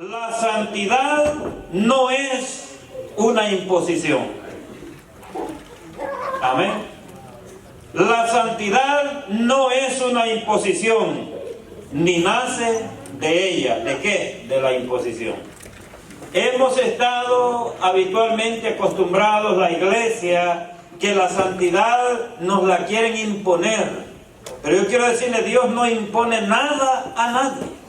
La santidad no es una imposición. Amén. La santidad no es una imposición, ni nace de ella. ¿De qué? De la imposición. Hemos estado habitualmente acostumbrados, la iglesia, que la santidad nos la quieren imponer. Pero yo quiero decirle, Dios no impone nada a nadie.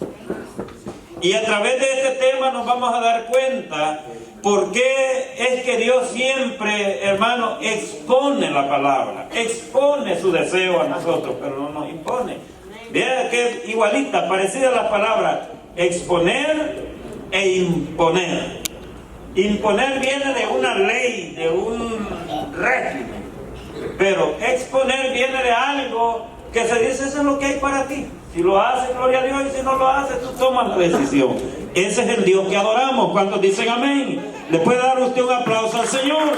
Y a través de este tema nos vamos a dar cuenta por qué es que Dios siempre, hermano, expone la palabra, expone su deseo a nosotros, pero no nos impone. Vean que igualita, parecida a la palabra exponer e imponer. Imponer viene de una ley, de un régimen, pero exponer viene de algo que se dice, eso es lo que hay para ti. Si lo haces, gloria a Dios, y si no lo haces, tú tomas la decisión. Ese es el Dios que adoramos. ¿Cuántos dicen amén? ¿Le puede dar usted un aplauso al Señor?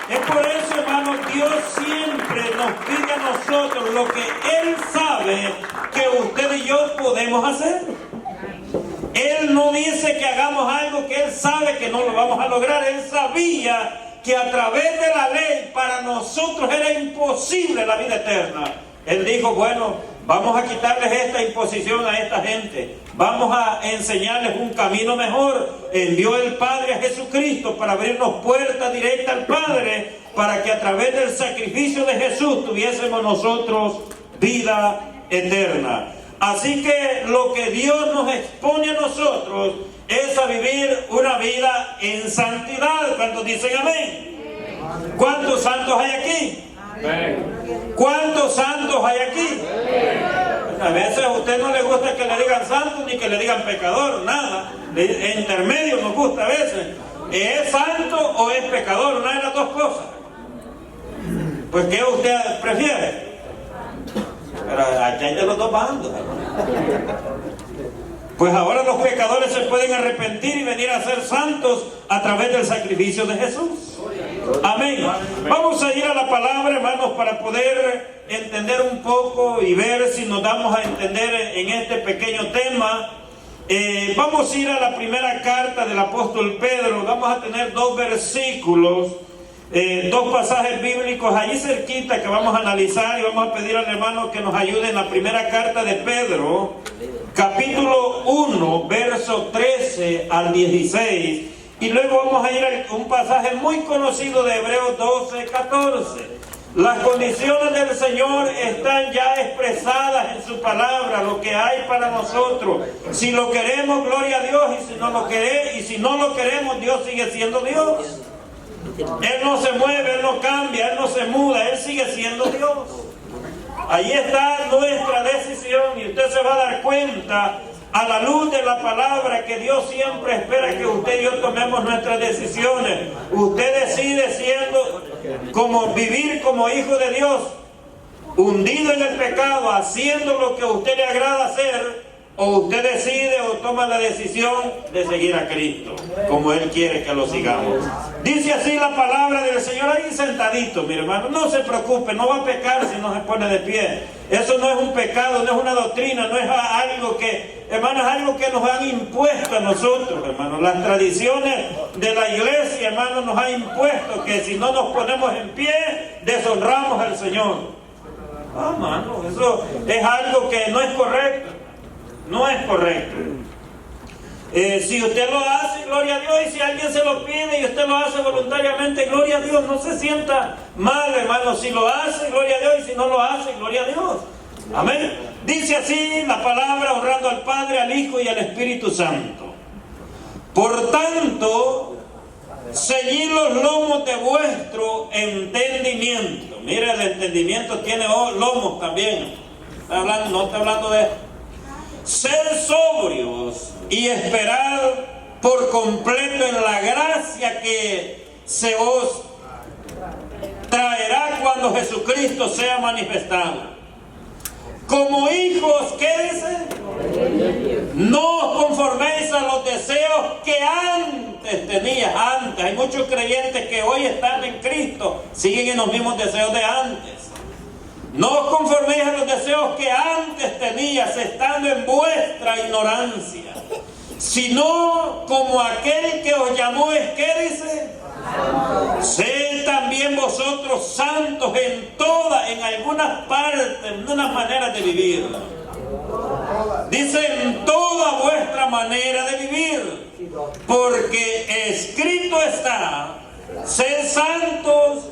Es por eso, hermano, Dios siempre nos pide a nosotros lo que Él sabe que usted y yo podemos hacer. Él no dice que hagamos algo que Él sabe que no lo vamos a lograr. Él sabía que a través de la ley para nosotros era imposible la vida eterna. Él dijo, bueno, vamos a quitarles esta imposición a esta gente. Vamos a enseñarles un camino mejor. Envió el Padre a Jesucristo para abrirnos puerta directa al Padre, para que a través del sacrificio de Jesús tuviésemos nosotros vida eterna. Así que lo que Dios nos expone a nosotros es a vivir una vida en santidad. ¿Cuántos dicen amén? ¿Cuántos santos hay aquí? ¿Cuántos santos hay aquí? A veces a usted no le gusta que le digan santo ni que le digan pecador, nada. Intermedio nos gusta a veces. ¿Es santo o es pecador? Una de las dos cosas. Pues ¿qué usted prefiere? Pero aquí hay de los dos bandos. Pues ahora los pecadores se pueden arrepentir y venir a ser santos a través del sacrificio de Jesús. Amén. Vamos a ir a la palabra, hermanos, para poder entender un poco y ver si nos damos a entender en este pequeño tema. Vamos a ir a la primera carta del apóstol Pedro. Vamos a tener dos versículos, dos pasajes bíblicos allí cerquita que vamos a analizar, y vamos a pedir al hermano que nos ayude en la primera carta de Pedro, capítulo 1, verso 13 al 16. Y luego vamos a ir a un pasaje muy conocido de Hebreos 12, 14. Las condiciones del Señor están ya expresadas en su palabra, lo que hay para nosotros. Si lo queremos, gloria a Dios, y si no lo queremos, Dios sigue siendo Dios. Él no se mueve, Él no cambia, Él no se muda, Él sigue siendo Dios. Ahí está nuestra decisión, y usted se va a dar cuenta a la luz de la palabra que Dios siempre espera que usted y yo tomemos nuestras decisiones. Usted decide vivir como hijo de Dios, hundido en el pecado, haciendo lo que a usted le agrada hacer, o usted decide o toma la decisión de seguir a Cristo como Él quiere que lo sigamos. Dice así la palabra del Señor, ahí sentadito, mi hermano, no se preocupe, no va a pecar si no se pone de pie. Eso no es un pecado, no es una doctrina, no es algo que, hermano, es algo que nos han impuesto a nosotros, hermano. Las tradiciones de la iglesia, hermano, nos han impuesto que si no nos ponemos en pie, deshonramos al Señor. Hermano, eso es algo que no es correcto. No es correcto. Si usted lo hace, gloria a Dios, y si alguien se lo pide y usted lo hace voluntariamente, gloria a Dios, no se sienta mal, hermano. Si lo hace, gloria a Dios, y si no lo hace, gloria a Dios. Amén. Dice así la palabra, honrando al Padre, al Hijo y al Espíritu Santo. Por tanto, ceñid los lomos de vuestro entendimiento. Mira, el entendimiento tiene lomos también. No está hablando de esto. Ser sobrios y esperar por completo en la gracia que se os traerá cuando Jesucristo sea manifestado. Como hijos, ¿qué dice? No os conforméis a los deseos que antes tenías. Antes, hay muchos creyentes que hoy están en Cristo, siguen en los mismos deseos de antes. No os conforméis a los deseos que antes tenías, estando en vuestra ignorancia. sino como aquel que os llamó es, ¿qué dice? Sed también vosotros santos en algunas partes, en unas maneras de vivir. Dice, en toda vuestra manera de vivir, porque escrito está, sed santos,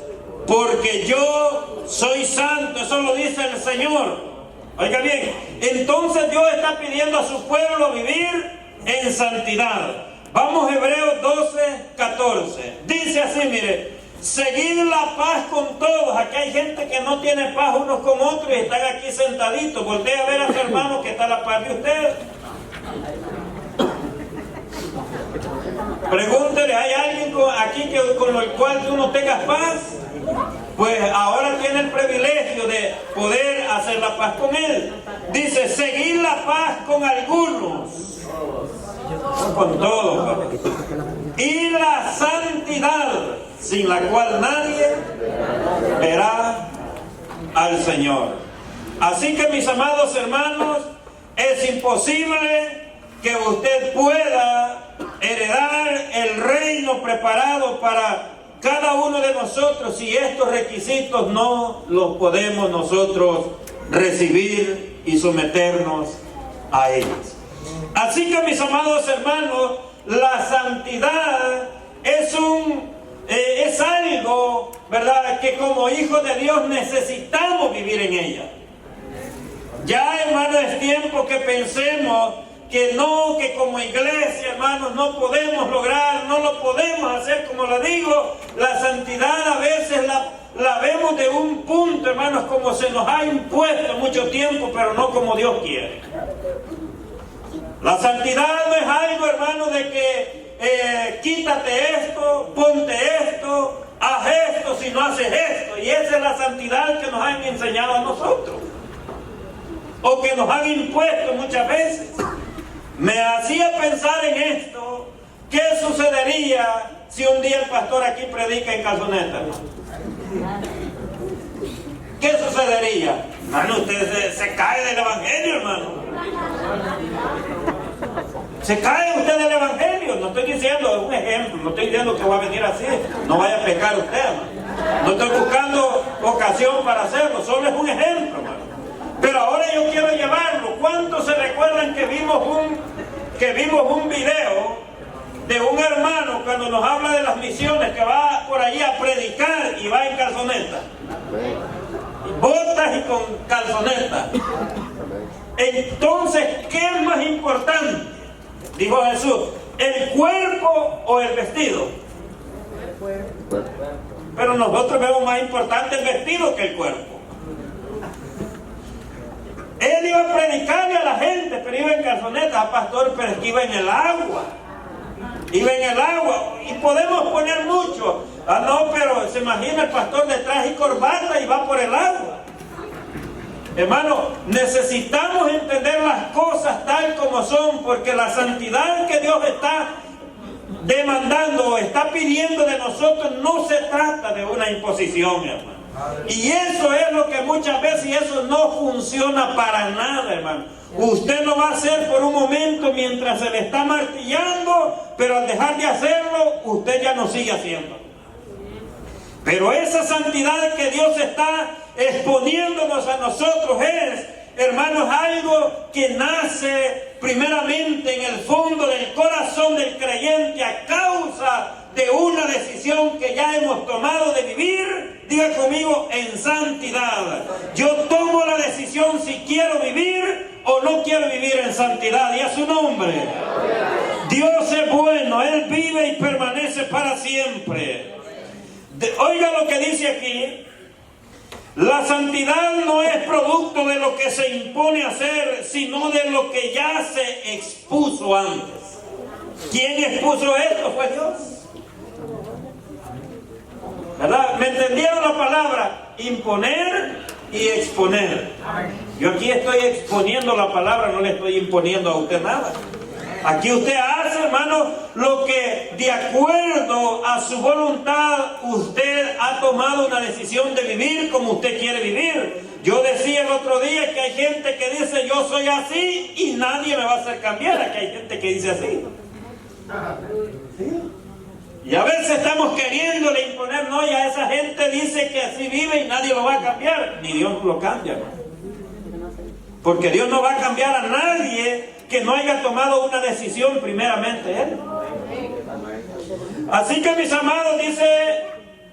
porque yo soy santo. Eso lo dice el Señor. Oiga bien, entonces Dios está pidiendo a su pueblo vivir en santidad. Vamos a Hebreos 12, 14. Dice así, mire, seguid la paz con todos. Aquí hay gente que no tiene paz unos con otros y están aquí sentaditos. Voltea a ver a su hermano que está a la paz de usted. Pregúntele, ¿hay alguien aquí con el cual tú no tengas paz? Pues ahora tiene el privilegio de poder hacer la paz con él. Dice, seguid la paz con algunos, no con todos, y la santidad, sin la cual nadie verá al Señor. Así que, mis amados hermanos, es imposible que usted pueda heredar el reino preparado para cada uno de nosotros si estos requisitos no los podemos nosotros recibir y someternos a ellos. Así que, mis amados hermanos, la santidad es algo, ¿verdad?, que como hijos de Dios necesitamos vivir en ella. Ya, hermano, es tiempo que pensemos que no, que como iglesia, hermanos, no podemos lograr, no lo podemos hacer. Como lo digo, la santidad a veces la vemos de un punto, hermanos, como se nos ha impuesto mucho tiempo, pero no como Dios quiere. La santidad no es algo, hermano, de que quítate esto, ponte esto, haz esto si no haces esto. Y esa es la santidad que nos han enseñado a nosotros, o que nos han impuesto muchas veces. Me hacía pensar en esto. ¿Qué sucedería si un día el pastor aquí predica en calzoneta, hermano? ¿Qué sucedería? Hermano, usted se cae del evangelio, hermano. Se cae usted del evangelio. No estoy diciendo, es un ejemplo, no estoy diciendo que va a venir así. No vaya a pecar usted, hermano. No estoy buscando ocasión para hacerlo, solo es un ejemplo, hermano. Pero ahora yo quiero llevarlo. ¿Cuántos se recuerdan que vimos un video de un hermano cuando nos habla de las misiones, que va por ahí a predicar y va en calzoneta? Botas y con calzoneta. Entonces, ¿qué es más importante? Dijo Jesús, ¿el cuerpo o el vestido? El cuerpo. Pero nosotros vemos más importante el vestido que el cuerpo. Él iba a predicarle a la gente, pero iba en calzoneta, pastor, pero es que iba en el agua. Iba en el agua. Y podemos poner mucho. Ah, no, pero se imagina el pastor de traje y corbata y va por el agua. Hermano, necesitamos entender las cosas tal como son, porque la santidad que Dios está demandando, está pidiendo de nosotros, no se trata de una imposición, hermano. Y eso es lo que muchas veces, y eso no funciona para nada, hermano. Usted lo va a hacer por un momento mientras se le está martillando, pero al dejar de hacerlo, usted ya no sigue haciendo. Pero esa santidad que Dios está exponiéndonos a nosotros es, hermanos, algo que nace primeramente en el fondo del corazón del creyente a causa de una decisión que ya hemos tomado de vivir, diga conmigo, en santidad. Yo tomo la decisión si quiero vivir o no quiero vivir en santidad, y a su nombre. Dios es bueno, Él vive y permanece para siempre. Oiga lo que dice aquí. La santidad no es producto de lo que se impone hacer, sino de lo que ya se expuso antes. ¿Quién expuso esto? Fue Dios. ¿Verdad? ¿Me entendieron la palabra? Imponer y exponer. Yo aquí estoy exponiendo la palabra, no le estoy imponiendo a usted nada. Aquí usted hace, hermano, lo que de acuerdo a su voluntad usted ha tomado una decisión de vivir como usted quiere vivir. Yo decía el otro día que hay gente que dice yo soy así y nadie me va a hacer cambiar. Aquí hay gente que dice así. ¿Sí? Y a veces estamos queriéndole imponer, no, y a esa gente dice que así vive y nadie lo va a cambiar. Ni Dios lo cambia, ¿no? Porque Dios no va a cambiar a nadie que no haya tomado una decisión primeramente Él. Así que, mis amados, dice,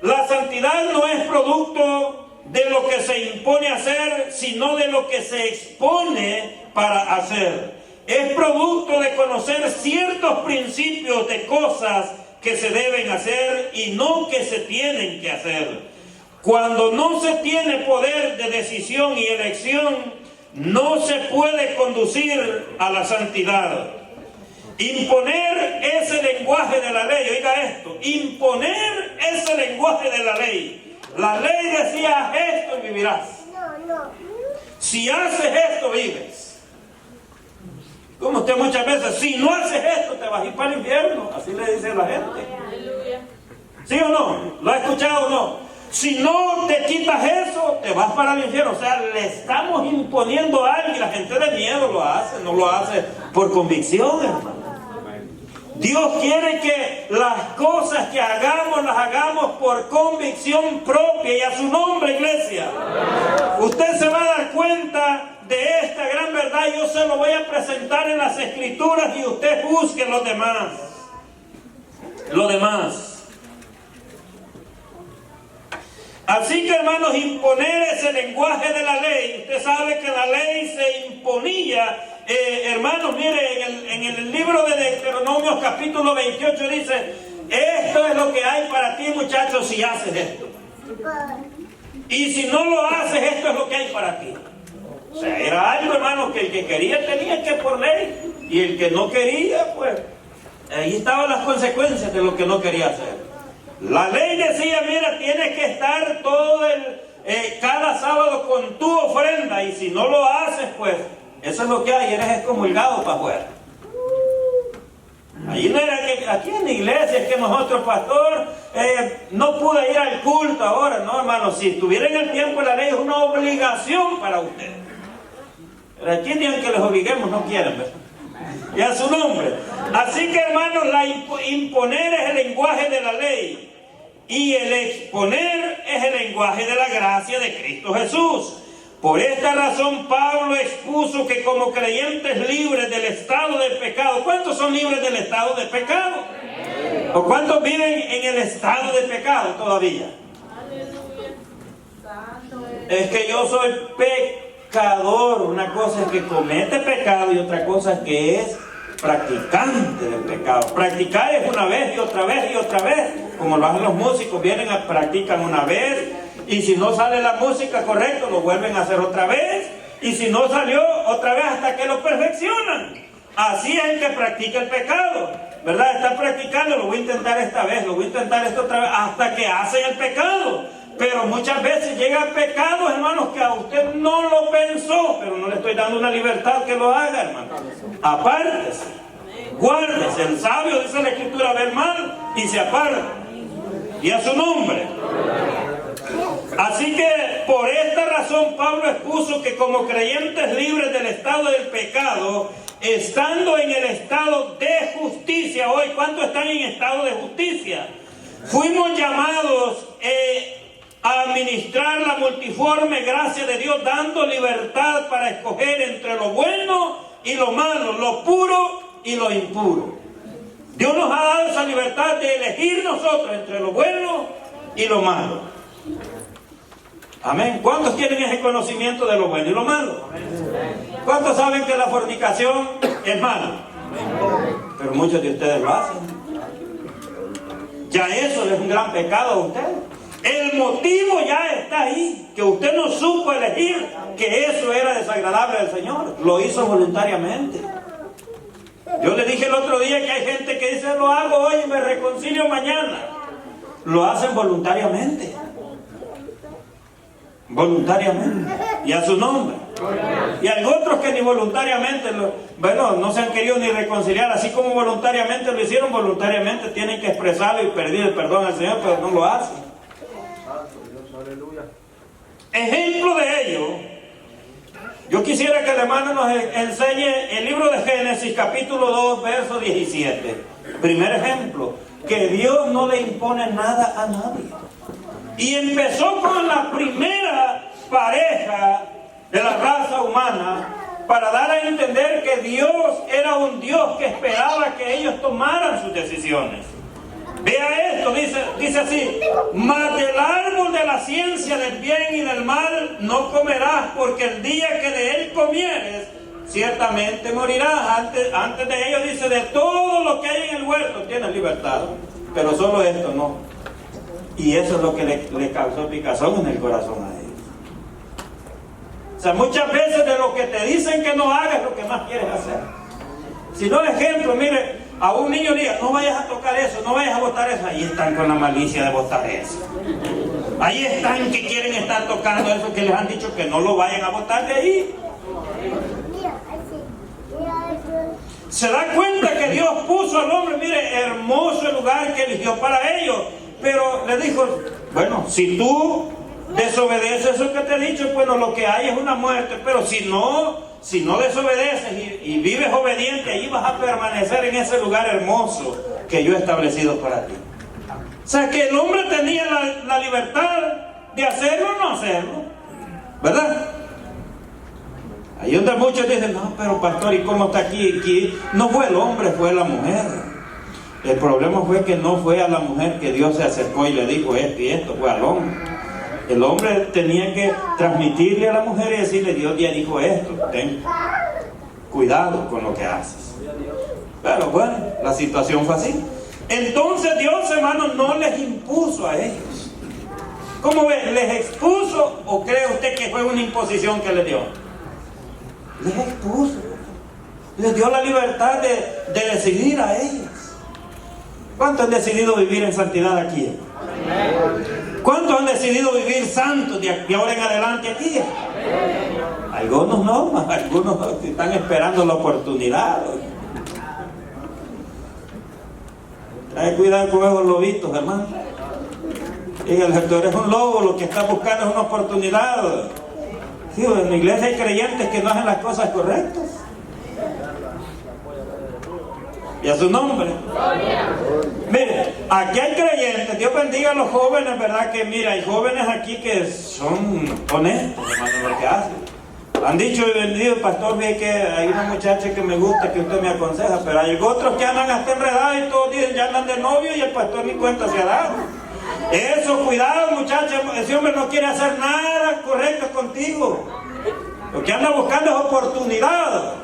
la santidad no es producto de lo que se impone a hacer, sino de lo que se expone para hacer. Es producto de conocer ciertos principios de cosas que se deben hacer y no que se tienen que hacer. Cuando no se tiene poder de decisión y elección, no se puede conducir a la santidad. Imponer ese lenguaje de la ley, oiga esto, imponer ese lenguaje de la ley. La ley decía, haz esto y vivirás. Si haces esto, vives. Como usted muchas veces, si no haces esto, te vas a ir para el infierno. Así le dice la gente. ¿Sí o no? ¿Lo ha escuchado o no? Si no te quitas eso, te vas para el infierno. O sea, le estamos imponiendo algo y la gente de miedo lo hace. No lo hace por convicción, hermano. Dios quiere que las cosas que hagamos, las hagamos por convicción propia y a su nombre, iglesia. Usted se va a dar cuenta de esta gran verdad. Yo se lo voy a presentar en las Escrituras y usted busque lo demás. Lo demás. Así que, hermanos, imponer ese lenguaje de la ley. Usted sabe que la ley se imponía. Hermanos, mire, en el libro de Deuteronomio capítulo 28 dice, esto es lo que hay para ti, muchachos, si haces esto. Y si no lo haces, esto es lo que hay para ti. O sea, era algo, hermanos, que el que quería tenía que por ley. Y el que no quería, pues, ahí estaban las consecuencias de lo que no quería hacer. La ley decía, mira, tienes que estar cada sábado con tu ofrenda. Y si no lo haces, pues, eso es lo que hay, eres excomulgado para afuera. Allí no era que, aquí en la iglesia es que nosotros, pastor, no pude ir al culto ahora. No, hermano, si estuviera en el tiempo de la ley es una obligación para usted. Pero aquí ni aunque les obliguemos no quieren, ¿verdad? Y a su nombre. Así que, hermanos, imponer es el lenguaje de la ley. Y el exponer es el lenguaje de la gracia de Cristo Jesús. Por esta razón Pablo expuso que como creyentes libres del estado de pecado, ¿cuántos son libres del estado de pecado? ¿O cuántos viven en el estado de pecado todavía? Es que yo soy pecador. Una cosa es que comete pecado y otra cosa es que es practicante del pecado. Practicar es una vez y otra vez y otra vez, como lo hacen los músicos, practican una vez. Y si no sale la música correcta, lo vuelven a hacer otra vez. Y si no salió, otra vez hasta que lo perfeccionan. Así es el que practica el pecado, ¿verdad? Está practicando, lo voy a intentar esta vez, lo voy a intentar esto otra vez, hasta que hacen el pecado. Pero muchas veces llegan pecados, hermanos, que a usted no lo pensó, pero no le estoy dando una libertad que lo haga, hermano. Apártese, guárdese. El sabio, dice la Escritura, ve el mal y se aparta. Y a su nombre. Así que por esta razón Pablo expuso que como creyentes libres del estado del pecado, estando en el estado de justicia, hoy, ¿cuántos están en estado de justicia? Fuimos llamados a administrar la multiforme gracia de Dios, dando libertad para escoger entre lo bueno y lo malo, lo puro y lo impuro. Dios nos ha dado esa libertad de elegir nosotros entre lo bueno y lo malo. Amén. ¿Cuántos tienen ese conocimiento de lo bueno y lo malo? ¿Cuántos saben que la fornicación es mala? Pero muchos de ustedes lo hacen. Ya eso es un gran pecado a usted. El motivo ya está ahí, que usted no supo elegir que eso era desagradable al Señor. Lo hizo voluntariamente. Yo le dije el otro día que hay gente que dice, lo hago hoy y me reconcilio mañana. Lo hacen voluntariamente. Voluntariamente. Y a su nombre. Y hay otros que ni voluntariamente, no se han querido ni reconciliar. Así como voluntariamente lo hicieron, voluntariamente tienen que expresarlo y pedir el perdón al Señor, pero no lo hacen. Ejemplo de ello, yo quisiera que el hermano nos enseñe el libro de Génesis, capítulo 2, verso 17. Primer ejemplo, que Dios no le impone nada a nadie. Y empezó con la primera pareja de la raza humana para dar a entender que Dios era un Dios que esperaba que ellos tomaran sus decisiones. Vea esto, dice así: mas del árbol de la ciencia del bien y del mal no comerás, porque el día que de él comieres, ciertamente morirás. Antes de ello dice: de todo lo que hay en el huerto tienes libertad, pero solo esto no. Y eso es lo que le causó picazón en el corazón a ellos. O sea, muchas veces de lo que te dicen que no hagas es lo que más quieres hacer. Si no, ejemplo, mire, a un niño diga: no vayas a tocar eso, no vayas a botar eso. Ahí están con la malicia de botar eso. Ahí están que quieren estar tocando eso que les han dicho que no lo vayan a botar de ahí. Se da cuenta que Dios puso al hombre, mire, hermoso el lugar que eligió para ellos. Pero le dijo: bueno, si tú desobedeces eso que te he dicho, bueno, lo que hay es una muerte. Pero si no desobedeces y vives obediente, ahí vas a permanecer en ese lugar hermoso que yo he establecido para ti. O sea, que el hombre tenía la libertad de hacerlo o no hacerlo, ¿verdad? Ahí donde muchos dicen: no, pero pastor, ¿y cómo está aquí? No fue el hombre, fue la mujer. El problema fue que no fue a la mujer que Dios se acercó y le dijo esto y esto, fue al hombre. El hombre tenía que transmitirle a la mujer y decirle: Dios ya dijo esto, ten cuidado con lo que haces. Pero bueno, la situación fue así. Entonces Dios, hermanos, no les impuso a ellos. ¿Cómo ve? ¿Les expuso o cree usted que fue una imposición que les dio? Les expuso. Les dio la libertad de decidir a ellos. ¿Cuántos han decidido vivir en santidad aquí? ¿Cuántos han decidido vivir santos de ahora en adelante aquí? Algunos no, algunos están esperando la oportunidad. Trae cuidado con esos lobitos, hermano. Dígale: tú eres un lobo, lo que estás buscando es una oportunidad. Sí, en la iglesia hay creyentes que no hacen las cosas correctas. Y a su nombre. Mire, aquí hay creyentes, Dios bendiga a los jóvenes, ¿verdad? Que mira, hay jóvenes aquí que son honestos, hermano, en lo que hacen. Han dicho y vendido: pastor, ve que hay una muchacha que me gusta, que usted me aconseja, pero hay otros que andan hasta enredados y todos dicen ya andan de novio y el pastor ni cuenta se ha dado. Eso, cuidado, muchachos, ese hombre no quiere hacer nada correcto contigo. Lo que anda buscando es oportunidad.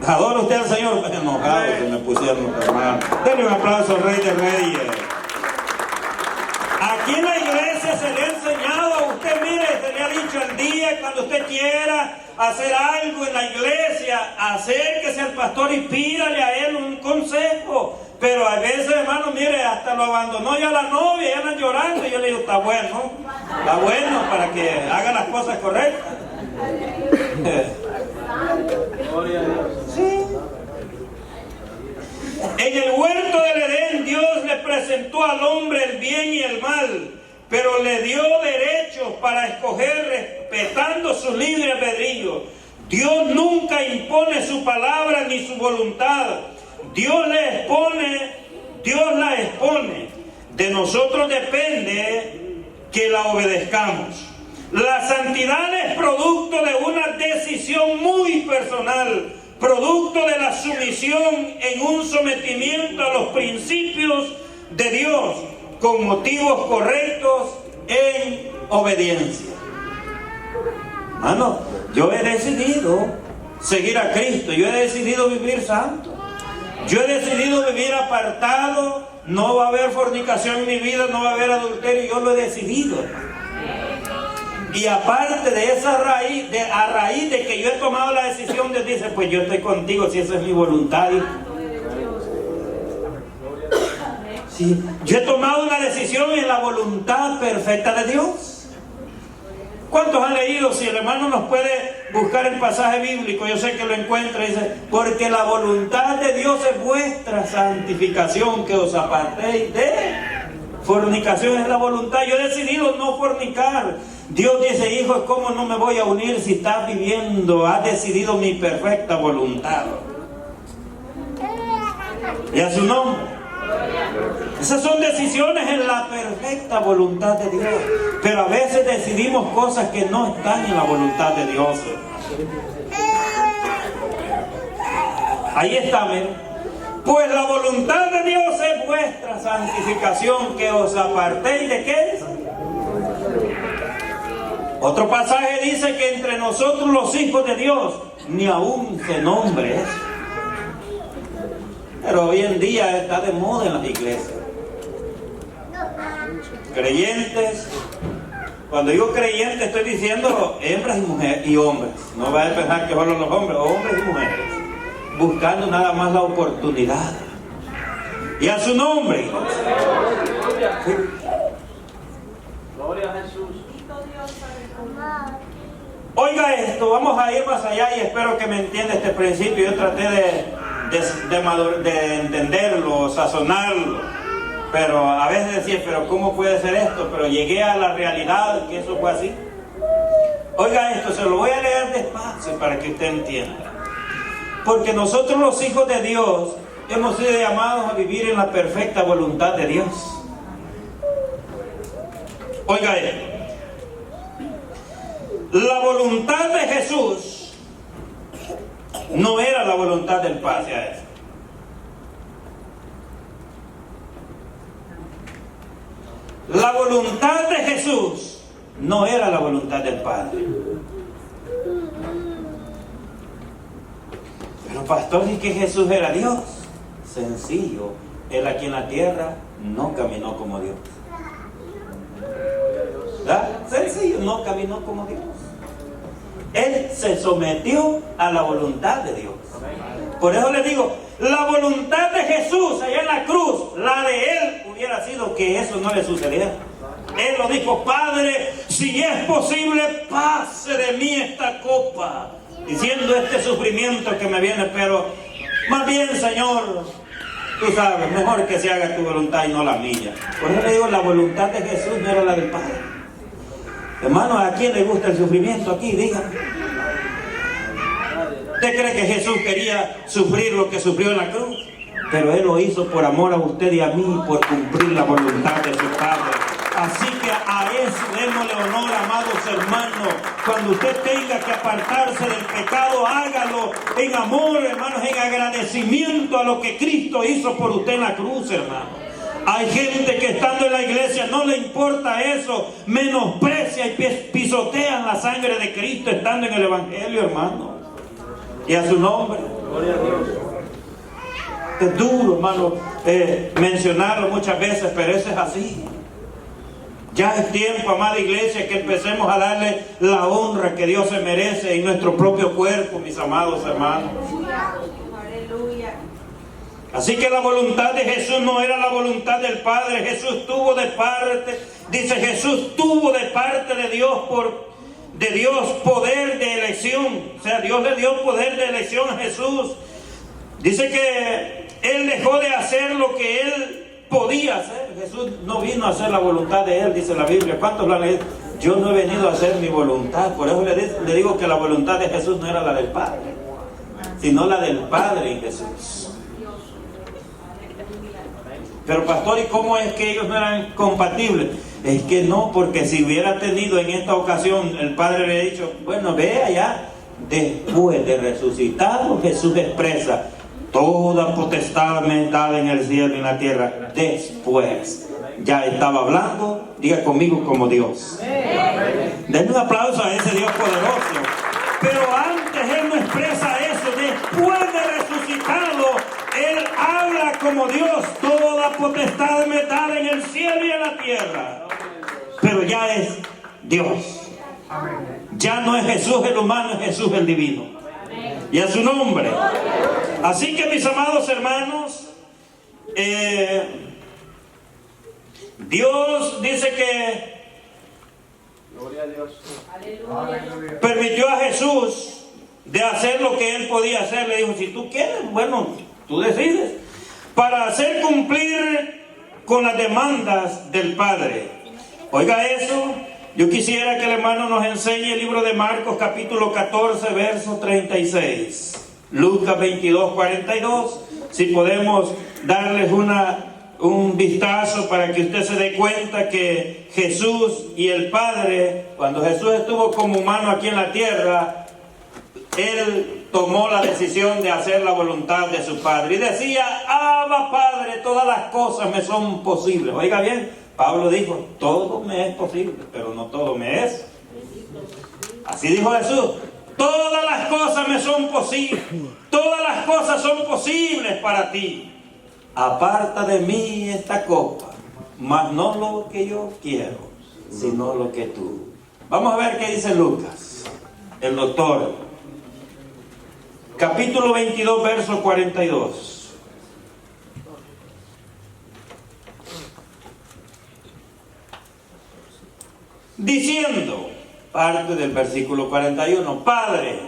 Adoro usted al Señor. Enojado que me pusieron, hermano. Denle un aplauso al Rey de Reyes. Aquí en la iglesia se le ha enseñado a usted, mire, se le ha dicho: el día cuando usted quiera hacer algo en la iglesia, acérquese al pastor y pídale a él un consejo. Pero a veces, hermano, mire, hasta lo abandonó ya la novia, ya andan llorando. Y yo le digo: está bueno para que haga las cosas correctas. Sí. En el huerto del Edén, Dios le presentó al hombre el bien y el mal, pero le dio derechos para escoger respetando su libre albedrío. Dios nunca impone su palabra ni su voluntad. Dios la expone. De nosotros depende que la obedezcamos. La santidad es producto de una decisión muy personal, producto de la sumisión en un sometimiento a los principios de Dios, con motivos correctos en obediencia. Hermano, yo he decidido seguir a Cristo, yo he decidido vivir santo, yo he decidido vivir apartado, no va a haber fornicación en mi vida, no va a haber adulterio, yo lo he decidido, hermano. Y aparte de esa raíz, a raíz de que yo he tomado la decisión, Dios dice: pues yo estoy contigo si esa es mi voluntad. Sí, yo he tomado una decisión en la voluntad perfecta de Dios. ¿Cuántos han leído? Si el hermano nos puede buscar el pasaje bíblico, yo sé que lo encuentra, dice: porque la voluntad de Dios es vuestra santificación, que os apartéis de Fornicación es la voluntad. Yo he decidido no fornicar. Dios dice, hijo, ¿cómo no me voy a unir si estás viviendo? Has decidido mi perfecta voluntad. Y a su nombre. Esas son decisiones en la perfecta voluntad de Dios. Pero a veces decidimos cosas que no están en la voluntad de Dios. Ahí está, miren. Pues la voluntad de Dios es vuestra santificación, que os apartéis de ¿qué? Otro pasaje dice que entre nosotros los hijos de Dios ni aún se nombre eso. Pero hoy en día está de moda en las iglesias. Creyentes, cuando digo creyentes estoy diciendo hembras y mujeres y hombres. No vayan a pensar que solo los hombres, hombres y mujeres, buscando nada más la oportunidad. Y a su nombre. Gloria a Jesús. Oiga esto, vamos a ir más allá y espero que me entienda este principio. Yo traté de entenderlo, sazonarlo, pero a veces decía, pero ¿cómo puede ser esto? Pero llegué a la realidad que eso fue así. Oiga esto, se lo voy a leer despacio para que usted entienda. Porque nosotros los hijos de Dios hemos sido llamados a vivir en la perfecta voluntad de Dios. Oiga esto. La voluntad de Jesús no era la voluntad del Padre a eso. La voluntad de Jesús no era la voluntad del Padre. Pero pastor, ¿y que Jesús era Dios? Sencillo, Él aquí en la tierra no caminó como Dios. ¿Verdad? Sencillo, no caminó como Dios. Él se sometió a la voluntad de Dios. Por eso le digo, la voluntad de Jesús allá en la cruz, la de Él hubiera sido que eso no le sucediera. Él lo dijo, Padre, si es posible, pase de mí esta copa, diciendo este sufrimiento que me viene, pero más bien, Señor, tú sabes, mejor que se haga tu voluntad y no la mía. Por eso le digo, la voluntad de Jesús no era la del Padre. Hermano, ¿a quién le gusta el sufrimiento aquí? Dígame. ¿Usted cree que Jesús quería sufrir lo que sufrió en la cruz? Pero Él lo hizo por amor a usted y a mí, por cumplir la voluntad de su Padre. Así que a eso démosle honor, amados hermanos. Cuando usted tenga que apartarse del pecado, hágalo en amor, hermanos, en agradecimiento a lo que Cristo hizo por usted en la cruz, hermano. Hay gente que estando en la iglesia no le importa eso, menosprecia y pisotean la sangre de Cristo estando en el Evangelio, hermano. Y a su nombre. Gloria a Dios. Es duro, hermano, mencionarlo muchas veces, pero eso es así. Ya es tiempo, amada iglesia, que empecemos a darle la honra que Dios se merece en nuestro propio cuerpo, mis amados hermanos. Aleluya. Así que la voluntad de Jesús no era la voluntad del Padre. Jesús tuvo de parte, dice Jesús tuvo de parte de Dios poder de elección. O sea, Dios le dio poder de elección a Jesús. Dice que Él dejó de hacer lo que Él podía hacer. Jesús no vino a hacer la voluntad de Él, dice la Biblia. ¿Cuántos lo han leído? Yo no he venido a hacer mi voluntad. Por eso le digo que la voluntad de Jesús no era la del Padre, sino la del Padre en Jesús. Pero pastor, ¿y cómo es que ellos no eran compatibles? Es que no, porque si hubiera tenido en esta ocasión, el Padre le ha dicho, bueno, ve allá, después de resucitado, Jesús expresa, toda potestad me es dada en el cielo y en la tierra. Después, ya estaba hablando, diga conmigo, como Dios. Denle un aplauso a ese Dios poderoso. Pero antes Él no expresa eso, después de resucitado, Él habla como Dios, toda potestad me da en el cielo y en la tierra. Pero ya es Dios. Ya no es Jesús el humano, es Jesús el divino. Y a su nombre. Así que, mis amados hermanos, Dios dice que Gloria a Dios. permitió a Jesús de hacer lo que Él podía hacer. Le dijo, si tú quieres, bueno, tú decides. Para hacer cumplir con las demandas del Padre. Oiga eso, yo quisiera que el hermano nos enseñe el libro de Marcos capítulo 14, verso 36. Lucas 22, 42. Si podemos darles un vistazo para que usted se dé cuenta que Jesús y el Padre, cuando Jesús estuvo como humano aquí en la tierra, Él tomó la decisión de hacer la voluntad de su Padre. Y decía, Abba Padre, todas las cosas me son posibles. Oiga bien, Pablo dijo, todo me es posible, pero no todo me es. Así dijo Jesús, todas las cosas me son posibles. Todas las cosas son posibles para ti. Aparta de mí esta copa, mas no lo que yo quiero, sino lo que tú. Vamos a ver qué dice Lucas, el doctor. Capítulo 22, verso 42. Diciendo, parte del versículo 41, Padre,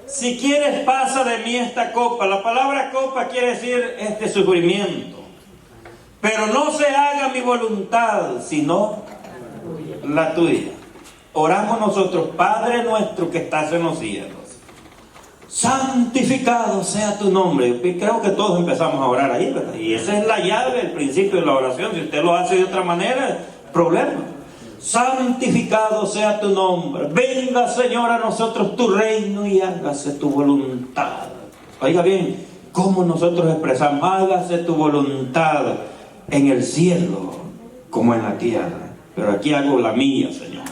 si quieres pasa de mí esta copa. La palabra copa quiere decir este sufrimiento. Pero no se haga mi voluntad, sino la tuya. Oramos nosotros, Padre nuestro que estás en los cielos, santificado sea tu nombre. Creo que todos empezamos a orar ahí, ¿verdad? Y esa es la llave, el principio de la oración. Si usted lo hace de otra manera, problema. Santificado sea tu nombre. Venga, Señor, a nosotros tu reino y hágase tu voluntad. Oiga bien, ¿cómo nosotros expresamos? Hágase tu voluntad en el cielo como en la tierra. Pero aquí hago la mía, Señor.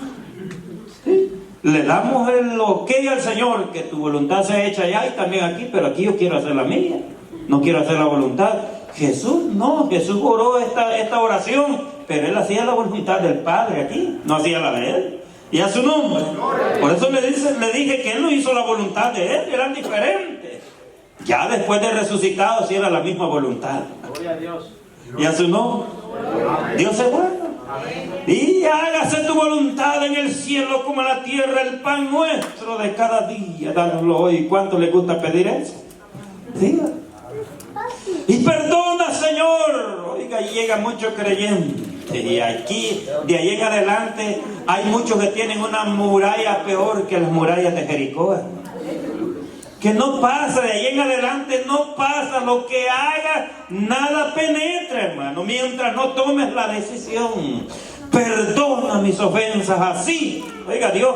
¿Sí? Le damos el ok al Señor, que tu voluntad sea hecha allá y también aquí, pero aquí yo quiero hacer la mía. No quiero hacer la voluntad. Jesús no, Jesús oró esta oración, pero Él hacía la voluntad del Padre aquí, no hacía la de Él. Y a su nombre. Por eso le dije que Él no hizo la voluntad de Él, eran diferentes. Ya después de resucitado, sí era la misma voluntad. Gloria a Dios. Y a su nombre. Dios es bueno. Y hágase tu voluntad en el cielo como en la tierra, el pan nuestro de cada día, dánoslo hoy. ¿Cuánto le gusta pedir eso? Diga. Y perdona, Señor. Oiga, llega mucho creyente. Y aquí, de ahí en adelante, hay muchos que tienen una muralla peor que las murallas de Jericó. Que no pasa, de ahí en adelante no pasa. Lo que haga, nada penetra, hermano, mientras no tomes la decisión. Perdona mis ofensas, así. Oiga, Dios,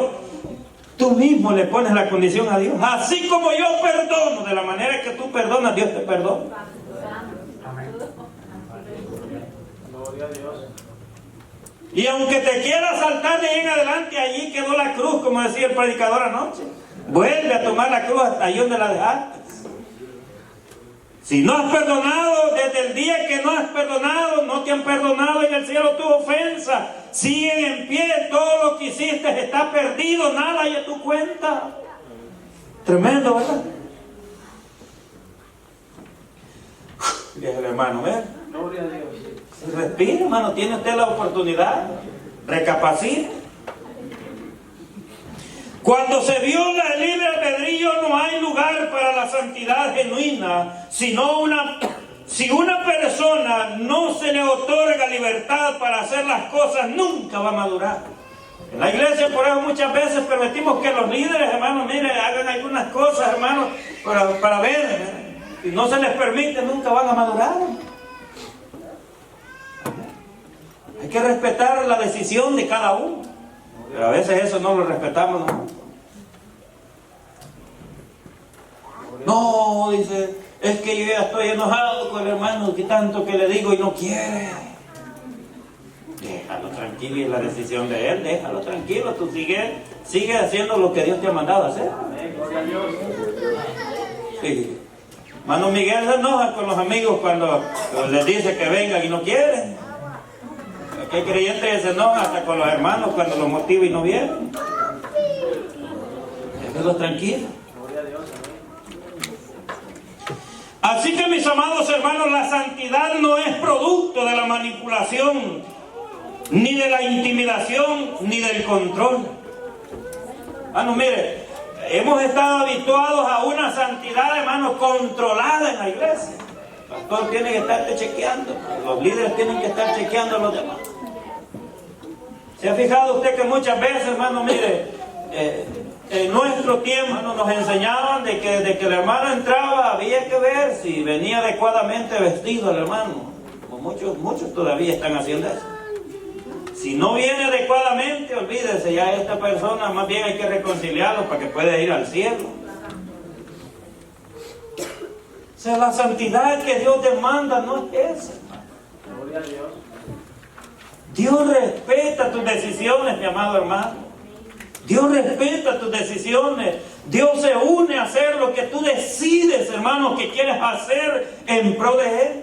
tú mismo le pones la condición a Dios. Así como yo perdono, de la manera que tú perdonas, Dios te perdona. Gloria a Dios. Y aunque te quiera saltar de ahí en adelante, allí quedó la cruz, como decía el predicador anoche. Vuelve a tomar la cruz hasta ahí donde la dejaste. Si no has perdonado, desde el día que no has perdonado, no te han perdonado en el cielo tu ofensa. Siguen en pie, todo lo que hiciste está perdido, nada hay en tu cuenta. Tremendo, ¿verdad? Dígale, hermano, ¿ver? Gloria a Dios. Respira, hermano, tiene usted la oportunidad. Recapacite. Cuando se viola el libre albedrío, no hay lugar para la santidad genuina, sino si una persona no se le otorga libertad para hacer las cosas, nunca va a madurar. En la iglesia, por eso muchas veces permitimos que los líderes, hermanos, miren, hagan algunas cosas, hermanos, para ver. Si no se les permite, nunca van a madurar. Hay que respetar la decisión de cada uno. Pero a veces eso no lo respetamos. No, dice, es que yo ya estoy enojado con el hermano, que tanto que le digo y no quiere. Déjalo tranquilo, y es la decisión de él, déjalo tranquilo, tú sigue haciendo lo que Dios te ha mandado a hacer. Gloria a Dios. Sí. Hermano Miguel se enoja con los amigos cuando les dice que vengan y no quieren. Aquí hay creyentes que se enojan hasta con los hermanos cuando los motiva y no vienen. Déjalo tranquilo. Gloria a Dios. Así que, mis amados hermanos, la santidad no es producto de la manipulación, ni de la intimidación, ni del control. Hermano, mire, hemos estado habituados a una santidad, hermano, controlada en la iglesia. El pastor tiene que estarte chequeando. Los líderes tienen que estar chequeando a los demás. ¿Se ha fijado usted que muchas veces, hermano, mire, en nuestro tiempo nos enseñaban de que desde que el hermano entraba había que ver si venía adecuadamente vestido el hermano? Muchos todavía están haciendo eso. Si no viene adecuadamente, olvídese, ya esta persona más bien hay que reconciliarlo para que pueda ir al cielo. O sea, la santidad que Dios demanda no es esa. Gloria a Dios. Dios respeta tus decisiones, mi amado hermano. Dios respeta tus decisiones. Dios se une a hacer lo que tú decides, hermano, que quieres hacer en pro de Él.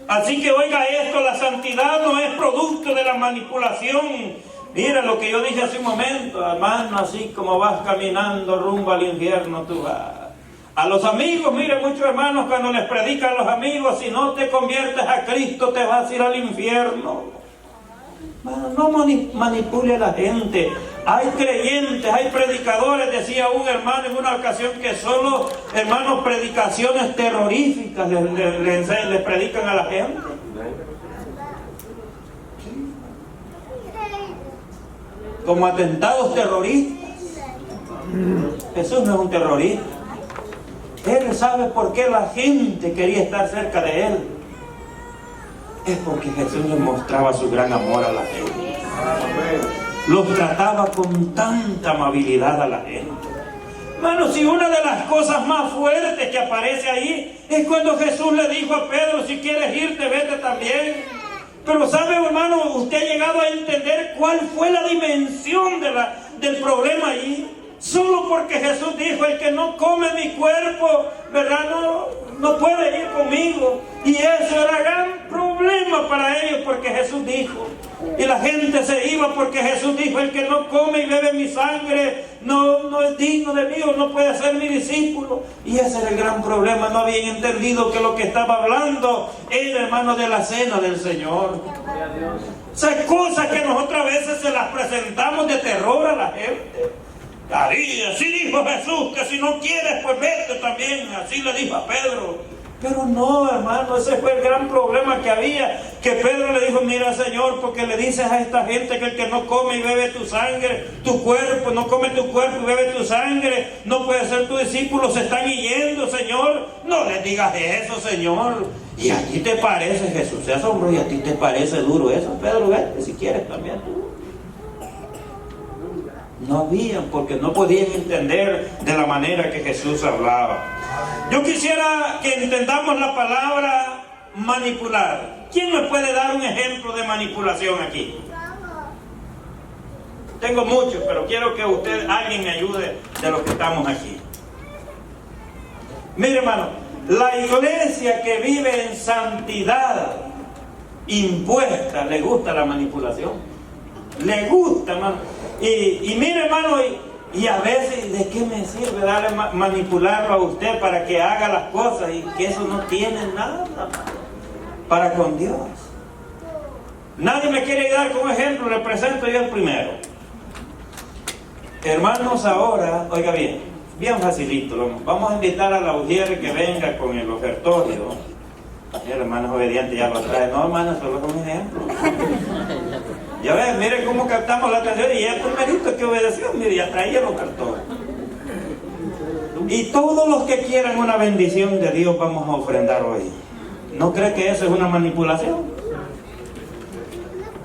Así que oiga esto, la santidad no es producto de la manipulación. Mira lo que yo dije hace un momento, hermano, así como vas caminando rumbo al infierno, tú vas. A los amigos, mire, muchos hermanos cuando les predican a los amigos, si no te conviertes a Cristo te vas a ir al infierno. No manipule a la gente. Hay creyentes, hay predicadores, decía un hermano en una ocasión, que solo, hermanos, predicaciones terroríficas les predican a la gente. Como atentados terroristas. Jesús no es un terrorista. Él sabe por qué la gente quería estar cerca de Él. Es porque Jesús les mostraba su gran amor a la gente. Los trataba con tanta amabilidad a la gente. Hermano, si una de las cosas más fuertes que aparece ahí es cuando Jesús le dijo a Pedro, si quieres irte, vete también. Pero sabe, hermano, usted ha llegado a entender cuál fue la dimensión del problema ahí. Solo porque Jesús dijo, el que no come mi cuerpo, ¿verdad? No puede ir conmigo. Y eso era gran problema para ellos, porque Jesús dijo. Y la gente se iba porque Jesús dijo, el que no come y bebe mi sangre no es digno de mí, o no puede ser mi discípulo. Y ese era el gran problema. No habían entendido que lo que estaba hablando era, hermano, de la cena del Señor. O sea, cosas que nosotras a veces se las presentamos de terror a la gente. Así dijo Jesús, que si no quieres, pues vete también. Así le dijo a Pedro. Pero no, hermano, ese fue el gran problema que había. Que Pedro le dijo, mira, Señor, porque le dices a esta gente que el que no come y bebe tu sangre, tu cuerpo, no come tu cuerpo y bebe tu sangre, no puede ser tu discípulo, se están yendo, Señor. No les digas eso, Señor. Y a ti te parece, Jesús se asombró, y a ti te parece duro eso, Pedro, vete si quieres también tú. No habían, porque no podían entender de la manera que Jesús hablaba. Yo quisiera que entendamos la palabra manipular. ¿Quién me puede dar un ejemplo de manipulación aquí? Tengo muchos, pero quiero que alguien me ayude de los que estamos aquí. Mire, hermano, la iglesia que vive en santidad impuesta, le gusta la manipulación. Le gusta, hermano. Y mire, hermano, y a veces, ¿de qué me sirve darle manipularlo a usted para que haga las cosas y que eso no tiene nada para con Dios? Nadie me quiere ayudar con ejemplo, le presento yo el primero. Hermanos, ahora, oiga bien facilito, vamos a invitar a la Ujier que venga con el ofertorio. El hermano obediente ya lo trae. No, hermano, solo como ejemplo. Ya ven, mire cómo captamos la atención, y el primerito que obedeció, mire, ya traía los cartones. Y todos los que quieran una bendición de Dios vamos a ofrendar hoy. ¿No cree que eso es una manipulación?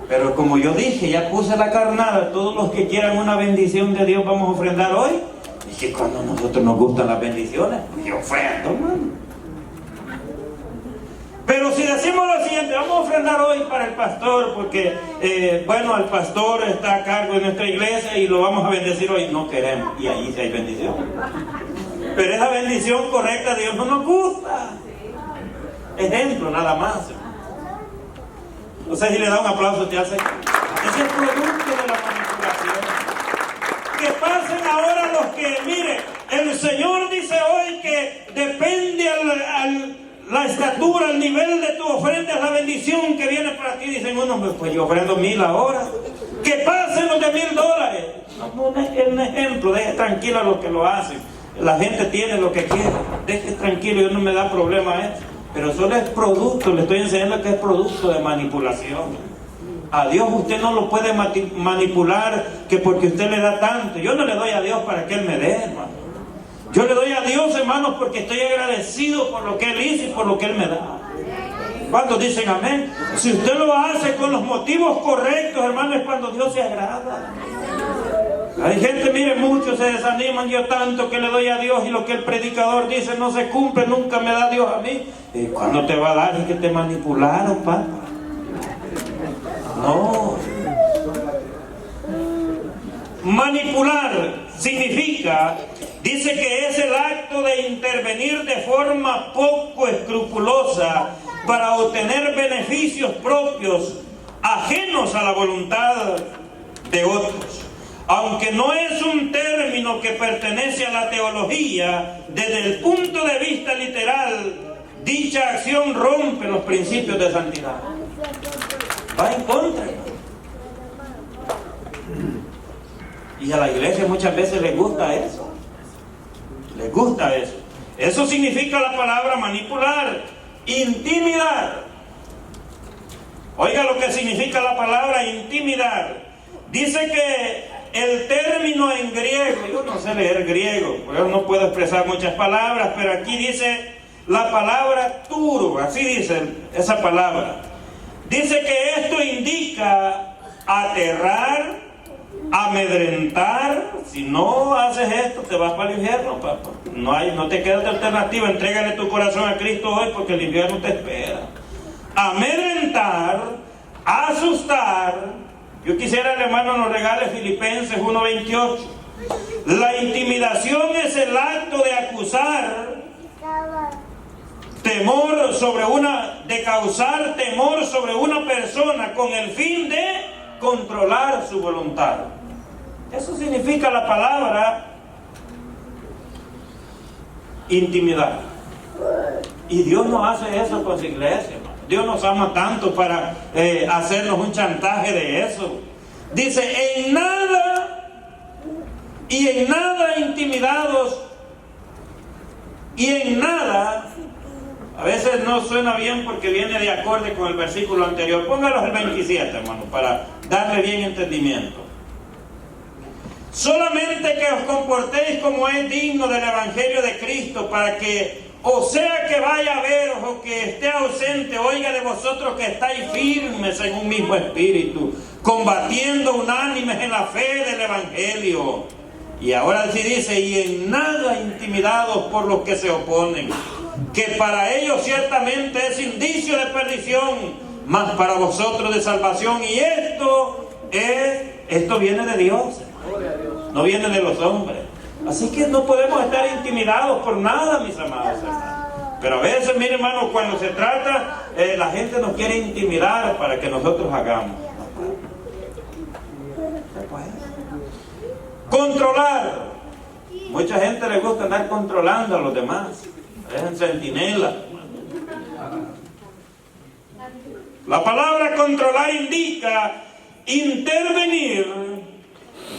Pero como yo dije, ya puse la carnada, todos los que quieran una bendición de Dios vamos a ofrendar hoy. Y que cuando a nosotros nos gustan las bendiciones, yo ofrendo, hermano. Pero si decimos lo siguiente, vamos a ofrendar hoy para el pastor, porque, el pastor está a cargo de nuestra iglesia y lo vamos a bendecir hoy. No queremos, y ahí sí hay bendición. Pero esa bendición correcta a Dios no nos gusta. Ejemplo, nada más. No sé si le da un aplauso, te hace. Ese es producto de la manipulación. Que pasen ahora los que, mire, el Señor dice hoy que depende la estatura, el nivel de tu ofrenda, es la bendición que viene para ti. Dicen unos, pues yo ofrendo 1,000 ahora. Que pasen los de $1,000. No es un ejemplo, deje tranquilo a los que lo hacen. La gente tiene lo que quiere. Deje tranquilo, yo no me da problema eso. Pero solo es producto, le estoy enseñando que es producto de manipulación. A Dios usted no lo puede manipular que porque usted le da tanto. Yo no le doy a Dios para que Él me dé, hermano. Yo le doy a Dios, hermanos, porque estoy agradecido por lo que Él hizo y por lo que Él me da. ¿Cuántos dicen amén? Si usted lo hace con los motivos correctos, hermano, es cuando Dios se agrada. Hay gente, mire, muchos se desaniman. Yo tanto que le doy a Dios y lo que el predicador dice no se cumple, nunca me da Dios a mí. ¿Y cuándo te va a dar? Es que te manipularon, papá. No. Manipular significa, dice que es el acto de intervenir de forma poco escrupulosa para obtener beneficios propios ajenos a la voluntad de otros. Aunque no es un término que pertenece a la teología, desde el punto de vista literal, dicha acción rompe los principios de santidad. Va en contra. Y a la iglesia muchas veces les gusta eso. Les gusta eso. Eso significa la palabra manipular, intimidar. Oiga lo que significa la palabra intimidar. Dice que el término en griego, yo no sé leer griego, por eso no puedo expresar muchas palabras, pero aquí dice la palabra turo, así dice esa palabra. Dice que esto indica aterrar, amedrentar. Si no haces esto, te vas para el infierno, papá. No te queda otra alternativa. Entrégale tu corazón a Cristo hoy, porque el infierno te espera. Amedrentar, asustar. Yo quisiera, el hermano nos regale Filipenses 1:28. La intimidación es el acto de acusar temor de causar temor sobre una persona con el fin de controlar su voluntad. Eso significa la palabra intimidar. Y Dios no hace eso con su iglesia. Dios nos ama tanto para hacernos un chantaje de eso. Dice, en nada intimidados, y en nada, a veces no suena bien porque viene de acorde con el versículo anterior. Póngalos el 27, hermano, para darle bien entendimiento. Solamente que os comportéis como es digno del Evangelio de Cristo, para que, o sea que vaya a veros o que esté ausente, oiga de vosotros que estáis firmes en un mismo espíritu, combatiendo unánimes en la fe del Evangelio. Y ahora sí dice, y en nada intimidados por los que se oponen, que para ellos ciertamente es indicio de perdición, mas para vosotros de salvación. Y esto viene de Dios, no viene de los hombres. Así que no podemos estar intimidados por nada, mis amados. Pero a veces, mire, hermano, cuando se trata, la gente nos quiere intimidar para que nosotros hagamos. Controlar. Mucha gente le gusta andar controlando a los demás. Es en centinela. La palabra controlar indica intervenir,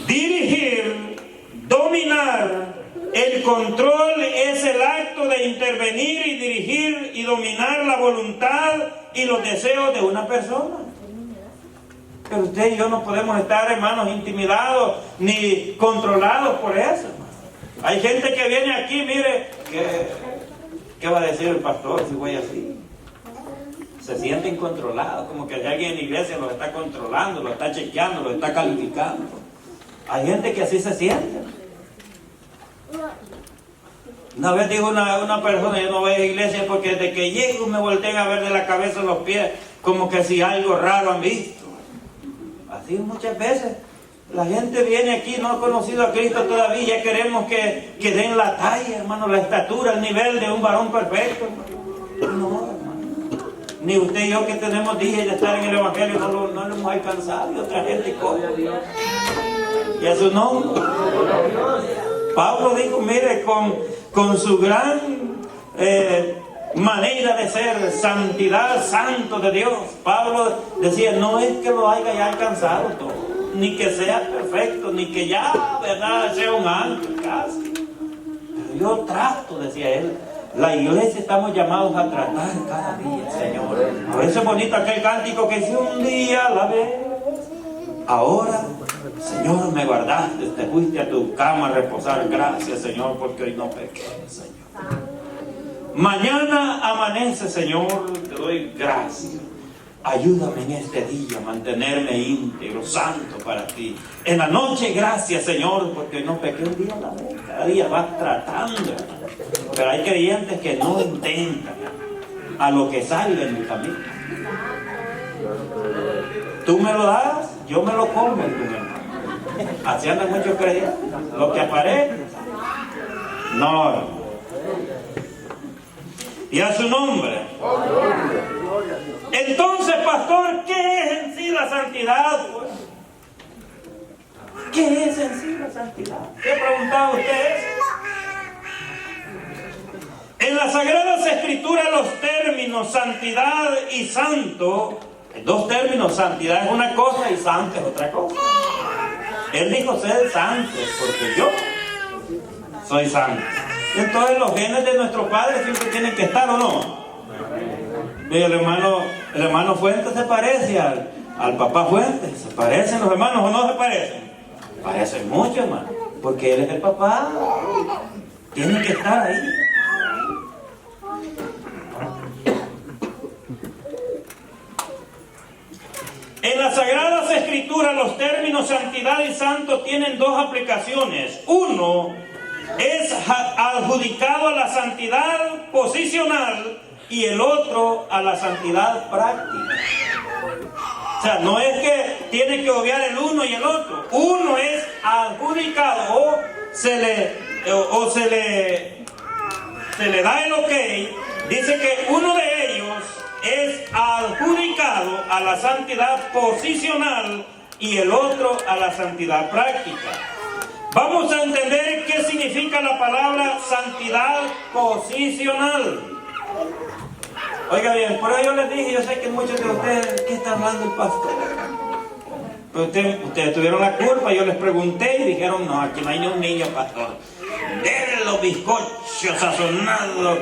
dirigir, dominar. El control es el acto de intervenir y dirigir y dominar la voluntad y los deseos de una persona. Pero usted y yo no podemos estar, hermanos, intimidados ni controlados por eso. Hay gente que viene aquí, mire, ¿qué va a decir el pastor si voy así? Se siente incontrolado, como que alguien en la iglesia lo está controlando, lo está chequeando, lo está calificando. Hay gente que así se siente. Una vez dijo una persona, yo no voy a la iglesia porque desde que llego me voltean a ver de la cabeza a los pies, como que si algo raro han visto. Así muchas veces la gente viene aquí, no ha conocido a Cristo todavía, ya queremos que den la talla, hermano, la estatura, el nivel de un varón perfecto. No, hermano. Ni usted y yo que tenemos días de estar en el Evangelio no lo hemos alcanzado, y otra gente come. Y a su nombre. Pablo dijo, mire, con su gran manera de ser, santidad, santo de Dios. Pablo decía, no es que lo haya ya alcanzado todo, ni que sea perfecto, ni que ya, ¿verdad?, sea un ángel casi. Pero yo trato, decía él, La iglesia estamos llamados a tratar cada día, Señor. Por eso es bonito aquel cántico que dice: un día la vez. Ahora, Señor, me guardaste, te fuiste a tu cama a reposar. Gracias, Señor, porque hoy no pequé, Señor. Mañana amanece, Señor, te doy gracias. Ayúdame en este día a mantenerme íntegro, santo para ti. En la noche, gracias, Señor, porque hoy no pequé un día a la vez. Cada día vas tratando. Pero hay creyentes que no intentan a lo que salga en mi camino. Tú me lo das, yo me lo como, tu hermano. Así andan muchos creyentes. Lo que aparece, no. Y a su nombre. Entonces, pastor, ¿qué es en sí la santidad? Pues? ¿Qué es en sí la santidad? ¿Qué preguntaba ustedes? En las Sagradas Escrituras los términos santidad y santo, dos términos, santidad es una cosa y santo es otra cosa. Él dijo ser santo porque yo soy santo. Entonces los genes de nuestro Padre siempre tienen que estar, ¿o no? El hermano Fuentes se parece al papá Fuentes. ¿Se parecen los hermanos o no se parecen? Parecen mucho, hermano, porque él es el papá. Tiene que estar ahí. En las Sagradas Escrituras los términos santidad y santo tienen dos aplicaciones. Uno es adjudicado a la santidad posicional y el otro a la santidad práctica. O sea, no es que tiene que obviar el uno y el otro. Uno es adjudicado o se le da el ok. Dice que uno de ellos es adjudicado a la santidad posicional y el otro a la santidad práctica. Vamos a entender qué significa la palabra santidad posicional. Oiga bien, por ahí yo les dije, yo sé que muchos de ustedes, ¿qué está hablando el pastor? Pero ustedes tuvieron la culpa, yo les pregunté y dijeron: no, aquí no hay ni un niño, pastor. Denle los bizcochos sazonados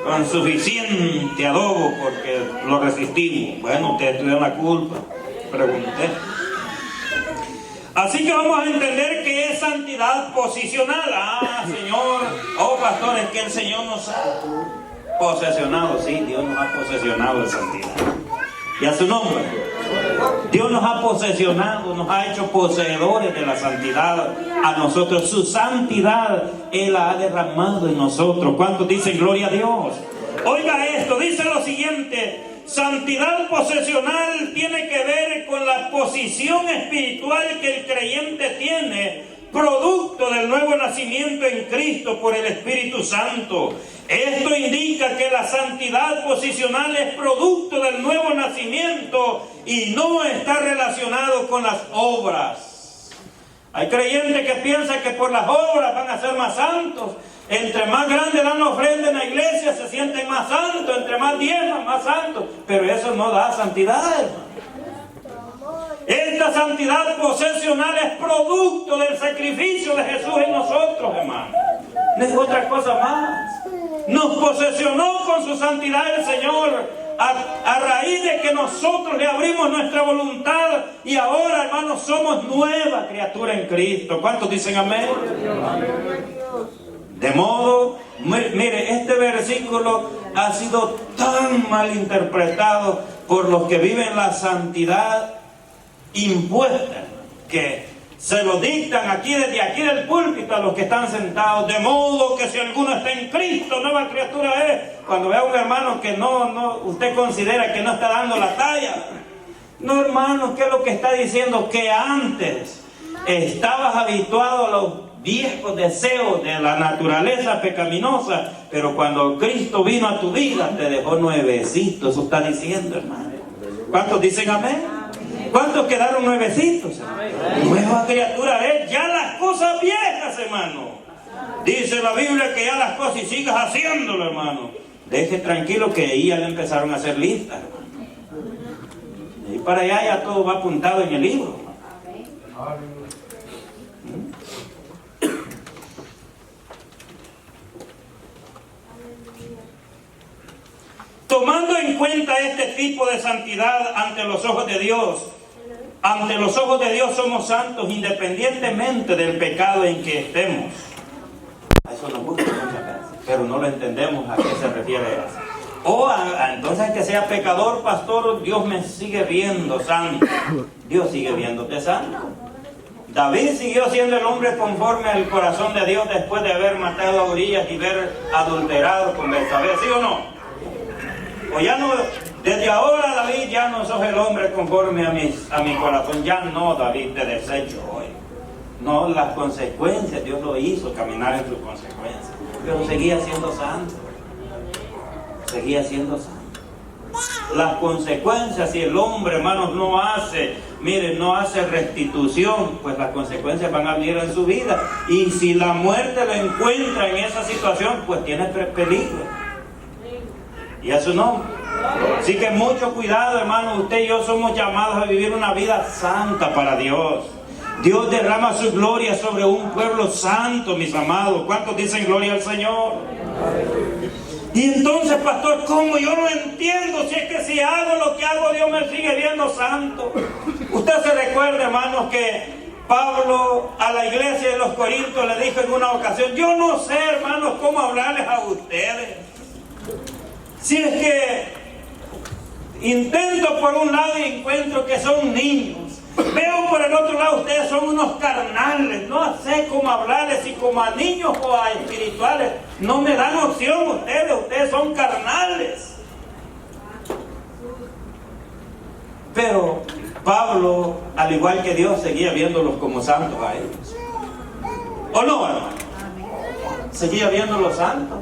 con suficiente adobo porque lo resistimos. Bueno, ustedes tuvieron la culpa, pregunté. Así que vamos a entender que es santidad posicional. Ah, Señor, oh pastor, es que el Señor nos ha posesionado. Sí, Dios nos ha posesionado de santidad. Y a su nombre. Dios nos ha posesionado, nos ha hecho poseedores de la santidad a nosotros. Su santidad Él la ha derramado en nosotros. ¿Cuántos dicen gloria a Dios? Oiga esto, dice lo siguiente: santidad posesional tiene que ver con la posición espiritual que el creyente tiene, producto del nuevo nacimiento en Cristo por el Espíritu Santo. Esto indica que la santidad posicional es producto del nuevo nacimiento y no está relacionado con las obras. Hay creyentes que piensan que por las obras van a ser más santos. Entre más grande dan la ofrenda en la iglesia, se sienten más santos. Entre más diezman, más santos. Pero eso no da santidad, hermano. Esta santidad posesional es producto del sacrificio de Jesús en nosotros, hermano. No es otra cosa más. Nos posesionó con su santidad el Señor a raíz de que nosotros le abrimos nuestra voluntad y ahora, hermanos, somos nueva criatura en Cristo. ¿Cuántos dicen amén? De modo, mire, este versículo ha sido tan mal interpretado por los que viven la santidad impuesta, que se lo dictan aquí, desde aquí del púlpito, a los que están sentados. De modo que si alguno está en Cristo, nueva criatura es. Cuando vea a un hermano que usted considera que no está dando la talla. No, hermano, ¿qué es lo que está diciendo? Que antes estabas habituado a los viejos deseos de la naturaleza pecaminosa, pero cuando Cristo vino a tu vida, te dejó nuevecito. Eso está diciendo, hermano. ¿Cuántos dicen amén? ¿Cuántos quedaron nuevecitos? Nueva criatura es. Ya las cosas viejas, hermano. Dice la Biblia que ya las cosas, y sigas haciéndolo, hermano. Deje tranquilo que ahí ya le empezaron a hacer listas, hermano. Y para allá ya todo va apuntado en el libro. Tomando en cuenta este tipo de santidad ante los ojos de Dios, ante los ojos de Dios somos santos independientemente del pecado en que estemos. A eso nos gusta muchas veces, pero no lo entendemos a qué se refiere eso. Entonces que sea pecador, pastor, Dios me sigue viendo santo. Dios sigue viéndote santo. David siguió siendo el hombre conforme al corazón de Dios después de haber matado a Urías y haber adulterado con Betsabé, ¿sí o no? O ya no, desde ahora, David, ya no sos el hombre conforme a mi corazón. Ya no, David, te desecho hoy. No, las consecuencias, Dios lo hizo caminar en sus consecuencias. Pero seguía siendo santo. Seguía siendo santo. Las consecuencias, si el hombre, hermanos, no hace restitución, pues las consecuencias van a venir en su vida. Y si la muerte lo encuentra en esa situación, pues tiene peligro. Y a su nombre. Así que mucho cuidado, hermano. Usted y yo somos llamados a vivir una vida santa para Dios. Dios derrama su gloria sobre un pueblo santo, mis amados. ¿Cuántos dicen gloria al Señor? Y entonces, pastor, ¿cómo? Yo no entiendo. Si es que si hago lo que hago, Dios me sigue viendo santo. Usted se recuerda, hermanos, que Pablo a la iglesia de los Corintios le dijo en una ocasión: yo no sé, hermanos, cómo hablarles a ustedes. Si es que intento por un lado y encuentro que son niños, veo por el otro lado ustedes son unos carnales, no sé cómo hablarles, si como a niños o a espirituales, no me dan opción ustedes son carnales. Pero Pablo, al igual que Dios, seguía viéndolos como santos a ellos. ¿O no, hermano? Seguía viéndolos santos.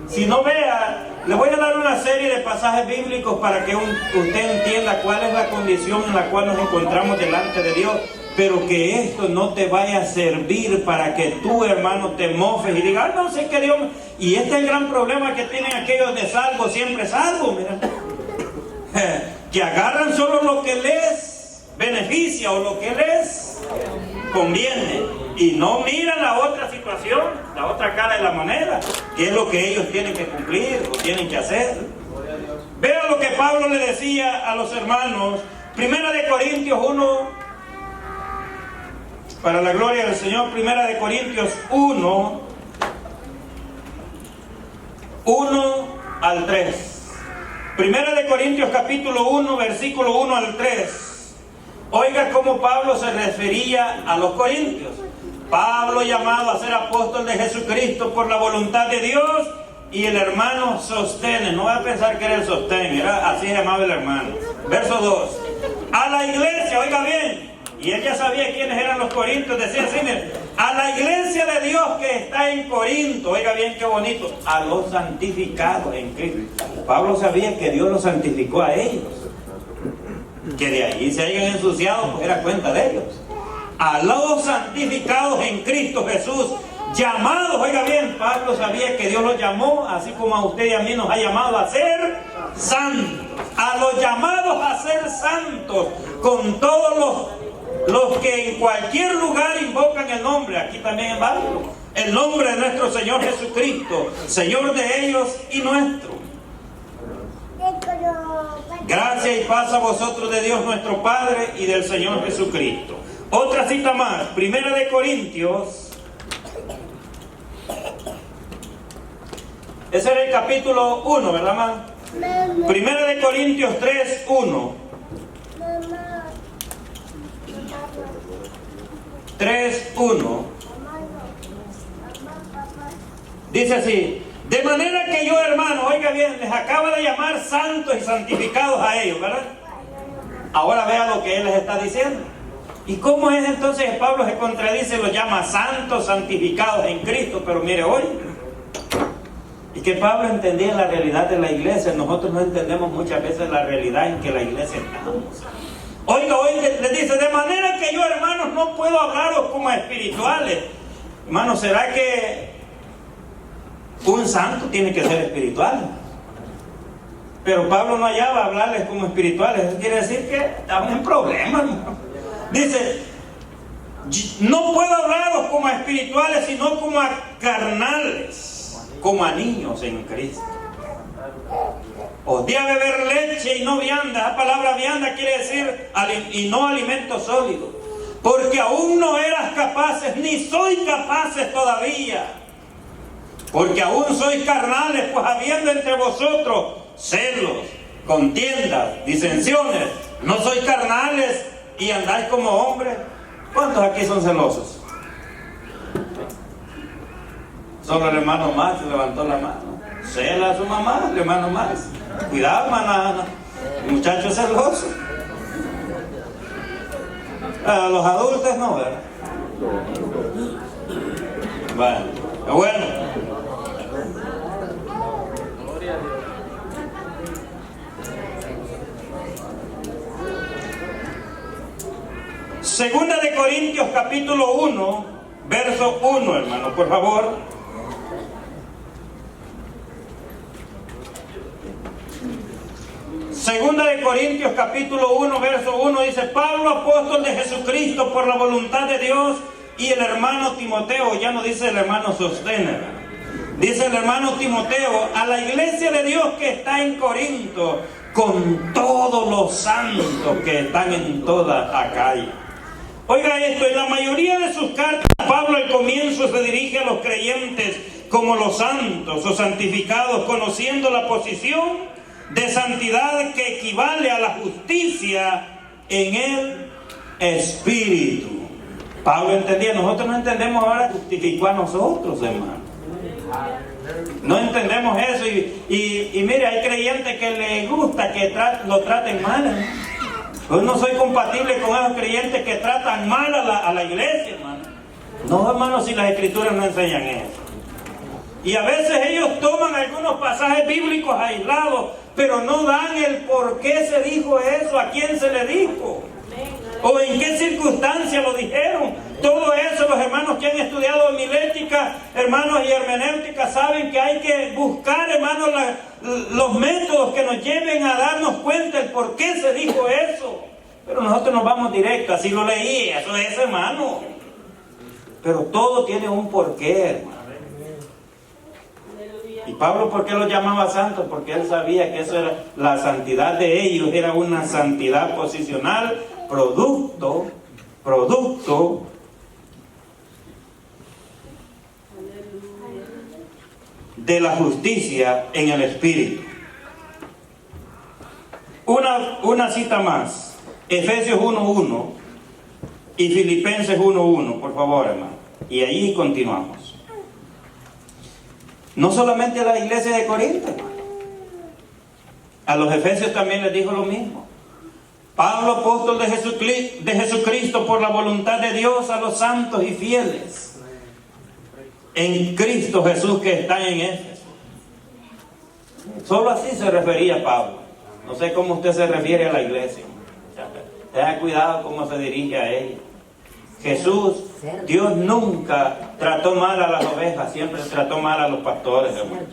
Si no, vea, le voy a dar una serie de pasajes bíblicos para que usted entienda cuál es la condición en la cual nos encontramos delante de Dios, pero que esto no te vaya a servir para que tú, hermano, te mofes y digas: no sé qué Dios... Y este es el gran problema que tienen aquellos de salvo, siempre salvo, mira, que agarran solo lo que les beneficia o lo que les conviene y no miran la otra situación, la otra cara de la moneda, que es lo que ellos tienen que cumplir o tienen que hacer. Vean lo que Pablo le decía a los hermanos, 1 Corintios 1, para la gloria del Señor, 1 Corintios 1, 1 al 3. 1 Corintios capítulo 1, versículo 1 al 3. Oiga cómo Pablo se refería a los corintios. Pablo, llamado a ser apóstol de Jesucristo por la voluntad de Dios, y el hermano Sóstenes. No voy a pensar que era el Sostén, era así llamado el hermano. Verso 2. A la iglesia, oiga bien, y él ya sabía quiénes eran los corintios, decía así: a la iglesia de Dios que está en Corinto, oiga bien qué bonito, a los santificados en Cristo. Pablo sabía que Dios los santificó a ellos. Que de allí se hayan ensuciado, pues era cuenta de ellos. A los santificados en Cristo Jesús, llamados, oiga bien, Pablo sabía que Dios los llamó, así como a usted y a mí nos ha llamado a ser santos. A los llamados a ser santos, con todos los que en cualquier lugar invocan el nombre, aquí también en Pablo, el nombre de nuestro Señor Jesucristo, Señor de ellos y nuestro. Gracia y paz a vosotros de Dios nuestro Padre y del Señor Jesucristo. Otra cita más, 1 Corintios. Ese era el capítulo 1, ¿verdad, mamá? 1 Corintios 3, 1. 3, 1. Dice así: de manera que yo, hermano, oiga bien, les acaba de llamar santos y santificados a ellos, ¿verdad? Ahora vea lo que él les está diciendo. ¿Y cómo es entonces que Pablo se contradice? Los llama santos, santificados en Cristo. Pero mire, hoy, y que Pablo entendía la realidad de la iglesia. Nosotros no entendemos muchas veces la realidad en que la iglesia estamos. Oiga, hoy les dice: de manera que yo, hermanos, no puedo hablaros como espirituales. Hermanos, ¿será que un santo tiene que ser espiritual? Pero Pablo no hallaba hablarles como espirituales. Eso quiere decir que estaban en problemas. Dice: no puedo hablaros como a espirituales, sino como a carnales, como a niños en Cristo. Os di a beber leche y no vianda. La palabra vianda quiere decir y no alimento sólido. Porque aún no eras capaces, ni sois capaces todavía. Porque aún sois carnales, pues habiendo entre vosotros celos, contiendas, disensiones, no sois carnales y andáis como hombres. ¿Cuántos aquí son celosos? Solo el hermano Max levantó la mano. Cela a su mamá, el hermano Max. Cuidado, hermana, el muchacho es celoso. A los adultos no, ¿verdad? Bueno. Gloria a Dios. Segunda de Corintios capítulo 1, verso 1, hermano, por favor. Segunda de Corintios capítulo 1, verso 1 dice: Pablo, apóstol de Jesucristo por la voluntad de Dios, y el hermano Timoteo, ya no dice el hermano Sosténes, dice el hermano Timoteo, a la iglesia de Dios que está en Corinto, con todos los santos que están en toda Acaya. Oiga esto, en la mayoría de sus cartas, Pablo al comienzo se dirige a los creyentes como los santos o santificados, conociendo la posición de santidad que equivale a la justicia en el Espíritu. Pablo entendía, nosotros no entendemos ahora justificó a nosotros, hermano. No entendemos eso y mire, hay creyentes que les gusta que lo traten mal, hermano. Yo no soy compatible con esos creyentes que tratan mal a la iglesia, hermano. No, hermano, si las escrituras no enseñan eso. Y a veces ellos toman algunos pasajes bíblicos aislados, pero no dan el por qué se dijo eso, a quién se le dijo, o en qué circunstancia lo dijeron. Todo eso los hermanos que han estudiado homilética, hermanos, y hermenéutica, saben que hay que buscar, hermanos, los métodos que nos lleven a darnos cuenta el por qué se dijo eso. Pero nosotros nos vamos directo, así lo leí, eso es, hermano. Pero todo tiene un porqué, hermano. Y Pablo, ¿por qué los llamaba santos? Porque él sabía que eso era la santidad de ellos, era una santidad posicional, producto de la justicia en el Espíritu. Una cita más, Efesios 1:1 y Filipenses 1:1, por favor, hermano. Y ahí continuamos. No solamente a la iglesia de Corinto, hermano. A los efesios también les dijo lo mismo. Pablo, apóstol de Jesucristo por la voluntad de Dios, a los santos y fieles en Cristo Jesús que están en Éfeso. Solo así se refería Pablo. No sé cómo usted se refiere a la iglesia. Tenga cuidado cómo se dirige a ella. Jesús, Dios nunca trató mal a las ovejas, siempre trató mal a los pastores, hermano.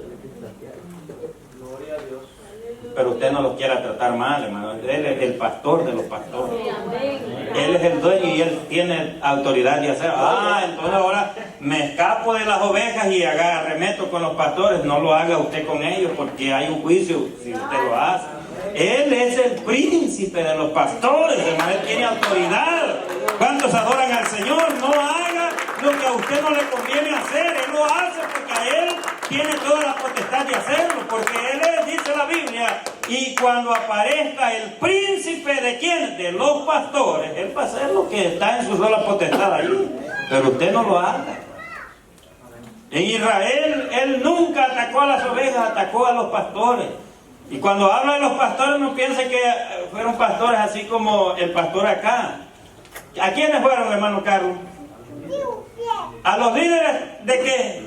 Gloria a Dios. Pero usted no los quiera tratar mal, hermano. Él es el pastor de los pastores. Él es el dueño y él tiene autoridad de hacer. Entonces ahora me escapo de las ovejas y arremeto con los pastores. No lo haga usted con ellos porque hay un juicio si usted lo hace. Él es el príncipe de los pastores, hermano. Él tiene autoridad. ¿Cuántos adoran al Señor? No haga lo que a usted no le conviene hacer. Él lo hace porque a él tiene toda la potestad de hacerlo. Porque él es, dice la Biblia, y cuando aparezca el príncipe de quién, de los pastores, él va a hacer lo que está en su sola potestad ahí. Pero usted no lo haga. En Israel, él nunca atacó a las ovejas, atacó a los pastores. Y cuando habla de los pastores, no piense que fueron pastores así como el pastor acá. ¿A quiénes fueron, hermano Carlos? ¿A los líderes de qué?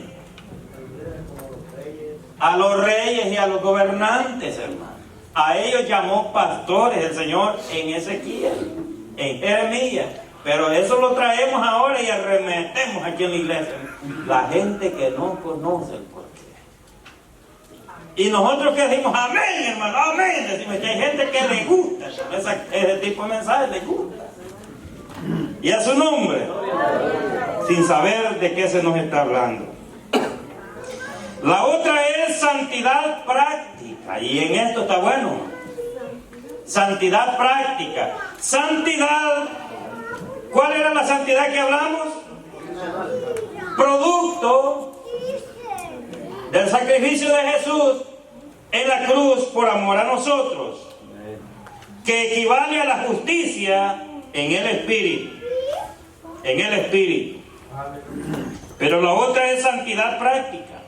A los reyes y a los gobernantes, hermano. A ellos llamó pastores el Señor en Ezequiel, en Jeremías. Pero eso lo traemos ahora y arremetemos aquí en la iglesia. La gente que no conoce el porqué. Y nosotros que decimos amén, hermano, amén. Decimos que hay gente que le gusta ese tipo de mensajes, le gusta. Y a su nombre, sin saber de qué se nos está hablando. La otra es santidad práctica. Y en esto está bueno. Santidad práctica. Santidad. ¿Cuál era la santidad que hablamos? Producto del sacrificio de Jesús en la cruz por amor a nosotros, que equivale a la justicia en el Espíritu. En el Espíritu. Pero la otra es santidad práctica.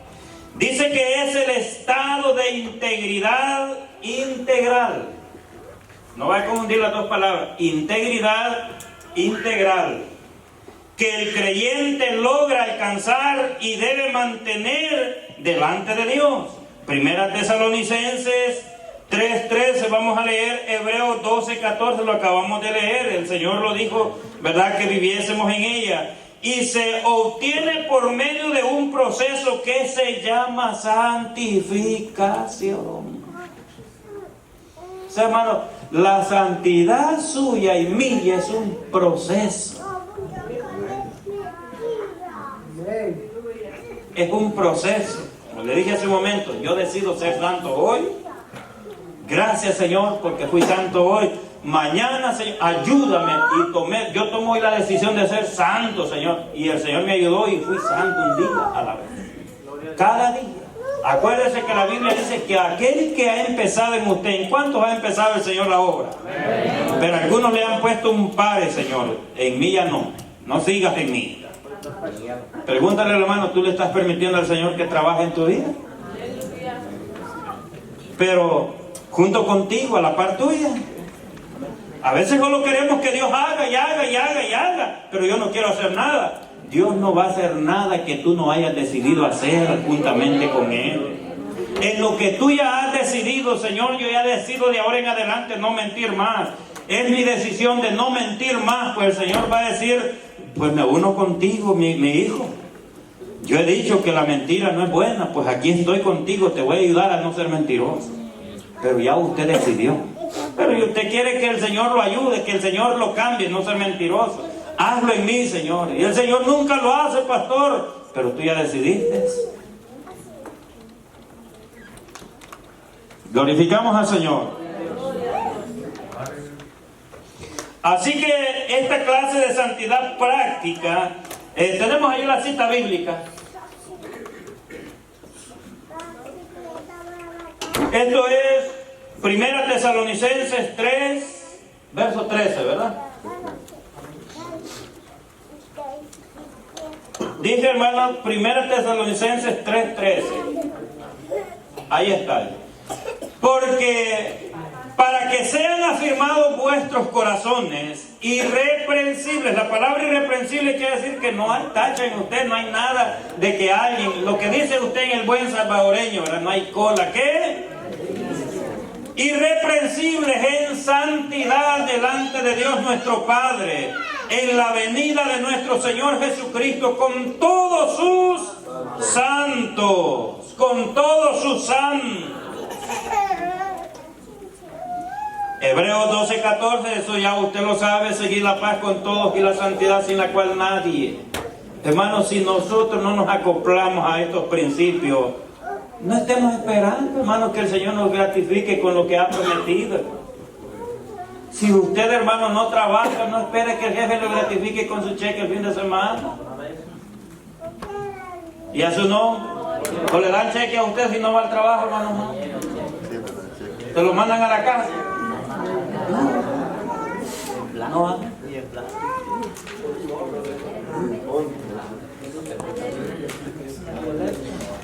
Dice que es el estado de integridad integral. No va a confundir las dos palabras. Integridad integral. Que el creyente logra alcanzar y debe mantener delante de Dios. Primera Tesalonicenses 3:13, vamos a leer Hebreos 12:14, lo acabamos de leer. El Señor lo dijo, ¿verdad? Que viviésemos en ella. Y se obtiene por medio de un proceso que se llama santificación. O sea, hermano, la santidad suya y mía es un proceso. Es un proceso. Como le dije hace un momento, yo decido ser santo hoy. Gracias, Señor, porque fui santo hoy. Mañana, Señor, ayúdame. Y yo tomo hoy la decisión de ser santo, Señor. Y el Señor me ayudó y fui santo un día a la vez. Cada día. Acuérdese que la Biblia dice que aquel que ha empezado en usted, ¿en cuántos ha empezado el Señor la obra? Pero algunos le han puesto un pare, Señor. En mí ya no. No sigas en mí. Pregúntale al hermano, ¿tú le estás permitiendo al Señor que trabaje en tu vida? Pero junto contigo, a la par tuya. A veces solo queremos que Dios haga y haga y haga y haga, pero yo no quiero hacer nada. Dios no va a hacer nada que tú no hayas decidido hacer juntamente con Él. En lo que tú ya has decidido, Señor, yo ya decido de ahora en adelante no mentir más. Es mi decisión de no mentir más, pues el Señor va a decir, pues me uno contigo, mi hijo. Yo he dicho que la mentira no es buena, pues aquí estoy contigo, te voy a ayudar a no ser mentiroso. Pero ya usted decidió. Pero usted quiere que el Señor lo ayude, que el Señor lo cambie, no ser mentiroso. Hazlo en mí, Señor. Y el Señor nunca lo hace, pastor. Pero tú ya decidiste. Glorificamos al Señor. Así que esta clase de santidad práctica, tenemos ahí la cita bíblica. Esto es Primera Tesalonicenses 3, verso 13, ¿verdad? Dice, hermano, Primera Tesalonicenses 3:13. Ahí está. Porque para que sean afirmados vuestros corazones irreprensibles. La palabra irreprensible quiere decir que no hay tacha en usted, no hay nada de que alguien, lo que dice usted en el buen salvadoreño, ¿verdad? No hay cola. ¿Qué? Irreprensibles en santidad delante de Dios nuestro Padre, en la venida de nuestro Señor Jesucristo con todos sus santos, con todos sus santos. Hebreos 12:14, eso ya usted lo sabe, seguir la paz con todos y la santidad sin la cual nadie. Hermanos, si nosotros no nos acoplamos a estos principios, no estemos esperando, hermano, que el Señor nos gratifique con lo que ha prometido. Si usted, hermano, no trabaja, no espere que el jefe lo gratifique con su cheque el fin de semana. ¿Y a su nombre? ¿O le dan cheque a usted si no va al trabajo, hermano? ¿Se lo mandan a la casa? No va.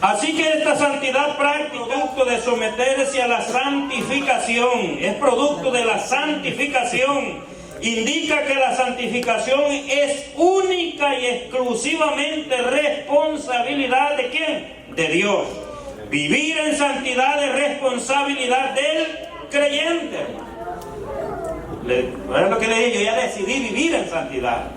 Así que esta santidad práctica es producto de someterse a la santificación, es producto de la santificación. Indica que la santificación es única y exclusivamente responsabilidad ¿de quién? De Dios. Vivir en santidad es responsabilidad del creyente. Es lo que le dije, yo ya decidí vivir en santidad.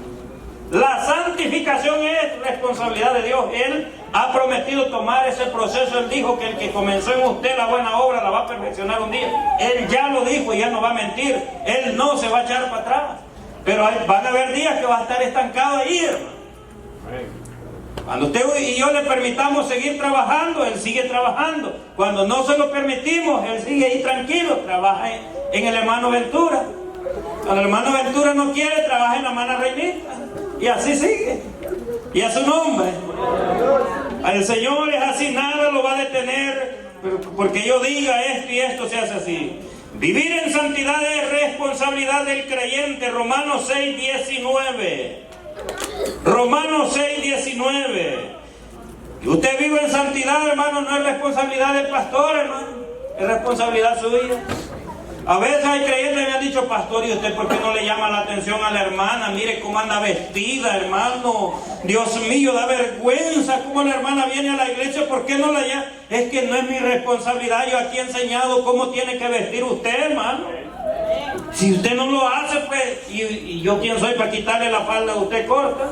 La santificación es responsabilidad de Dios. Él ha prometido tomar ese proceso. Él dijo que el que comenzó en usted la buena obra la va a perfeccionar un día. Él ya lo dijo y ya no va a mentir. Él no se va a echar para atrás. Pero van a haber días que va a estar estancado ahí, hermano. Cuando usted y yo le permitamos seguir trabajando, Él sigue trabajando. Cuando no se lo permitimos, Él sigue ahí tranquilo, trabaja en el hermano Ventura. Cuando el hermano Ventura no quiere, trabaja en la hermana Reinita. Y así sigue. Y a su nombre. Al Señor es así, nada lo va a detener porque yo diga esto y esto se hace así. Vivir en santidad es responsabilidad del creyente. Romanos 6:19. Romanos 6:19. Que usted vive en santidad, hermano, no es responsabilidad del pastor, hermano, es responsabilidad suya. A veces hay creyentes que me han dicho, pastor, ¿y usted por qué no le llama la atención a la hermana? Mire cómo anda vestida, hermano. Dios mío, da vergüenza cómo la hermana viene a la iglesia. ¿Por qué no la llama? Es que no es mi responsabilidad. Yo aquí he enseñado cómo tiene que vestir usted, hermano. Si usted no lo hace, pues, y yo quién soy para quitarle la falda a usted corta.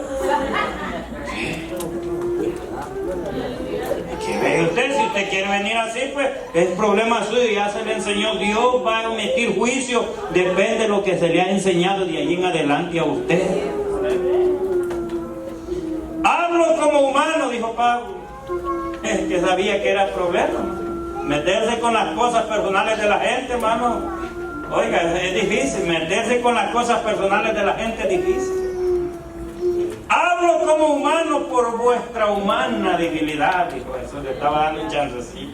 Que ve usted, si usted quiere venir así, pues es problema suyo, ya se le enseñó. Dios va a emitir juicio, depende de lo que se le ha enseñado de allí en adelante a usted. Hablo como humano, dijo Pablo. Es que sabía que era problema. Meterse con las cosas personales de la gente, hermano. Oiga, es difícil. Meterse con las cosas personales de la gente es difícil. Hablo como humano por vuestra humana debilidad, dijo eso, le estaba dando un chancecito.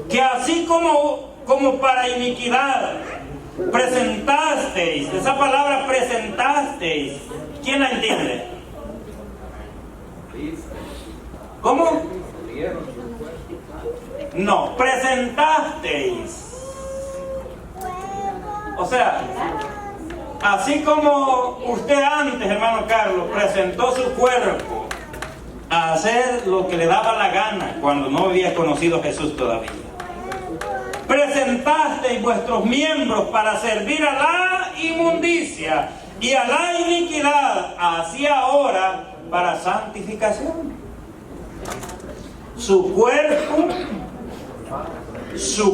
Que así como para iniquidad presentasteis, esa palabra presentasteis, ¿quién la entiende? ¿Cómo? No, presentasteis. O sea, así como usted antes, hermano Carlos, presentó su cuerpo a hacer lo que le daba la gana cuando no había conocido a Jesús todavía. Presentasteis vuestros miembros para servir a la inmundicia y a la iniquidad, así ahora para santificación. Su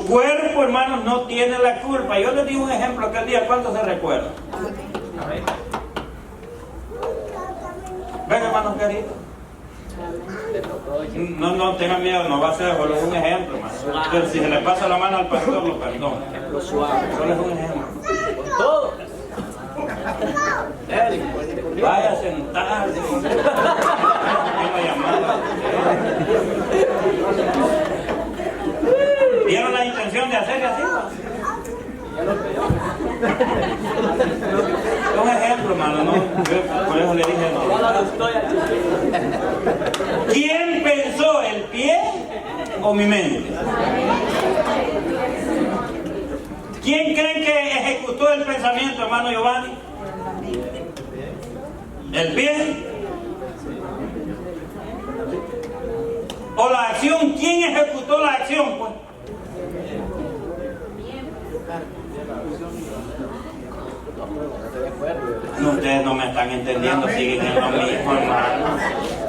cuerpo, hermanos, no tiene la culpa. Yo les di un ejemplo aquel día, ¿cuántos se recuerdan? Venga, hermano querido. No tengan miedo, no va a ser solo un ejemplo, hermano. Pero si se le pasa la mano al pastor, lo perdona. Solo es un ejemplo. Todo. Vaya a sentarse. ¿Vieron la intención de hacerle así? Un ejemplo, hermano, ¿no? Yo por eso le dije no. ¿Quién pensó, el pie o mi mente? ¿Quién creen que ejecutó el pensamiento, hermano Giovanni? ¿El pie? ¿O la acción? ¿Quién ejecutó la acción, pues? No, ustedes no me están entendiendo, siguen en lo mismo, hermano.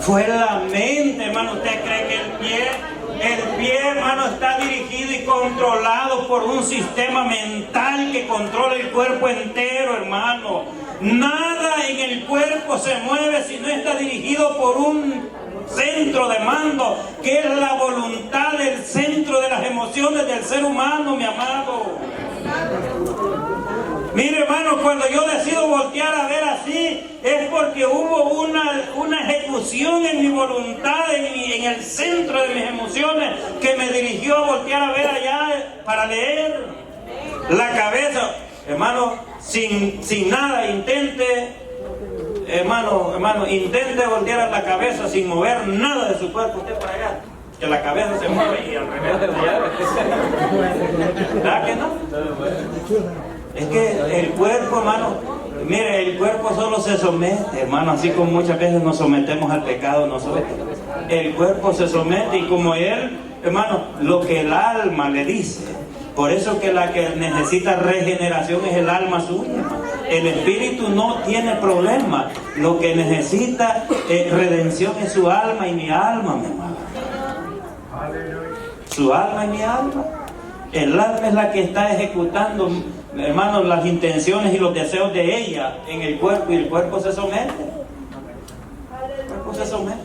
Fue la mente, hermano. ¿Usted cree que el pie, hermano, está dirigido y controlado por un sistema mental que controla el cuerpo entero, hermano? Nada en el cuerpo se mueve si no está dirigido por un centro de mando, que es la voluntad del centro de las emociones del ser humano, mi amado. Mire, hermano, cuando yo decido voltear a ver así, es porque hubo una ejecución en mi voluntad, en el centro de mis emociones, que me dirigió a voltear a ver allá para leer. La cabeza, hermano, sin nada, intente voltear a la cabeza sin mover nada de su cuerpo, usted para allá, que la cabeza se mueve y al revés. ¿Verdad que no? Es que el cuerpo, hermano, mire, el cuerpo solo se somete, hermano, así como muchas veces nos sometemos al pecado nosotros. El cuerpo se somete y como él, hermano, lo que el alma le dice. Por eso que la que necesita regeneración es el alma suya. El espíritu no tiene problema. Lo que necesita redención es su alma y mi alma, mi hermano. Su alma y mi alma. El alma es la que está ejecutando, hermanos, las intenciones y los deseos de ella en el cuerpo, y el cuerpo se somete. se somete.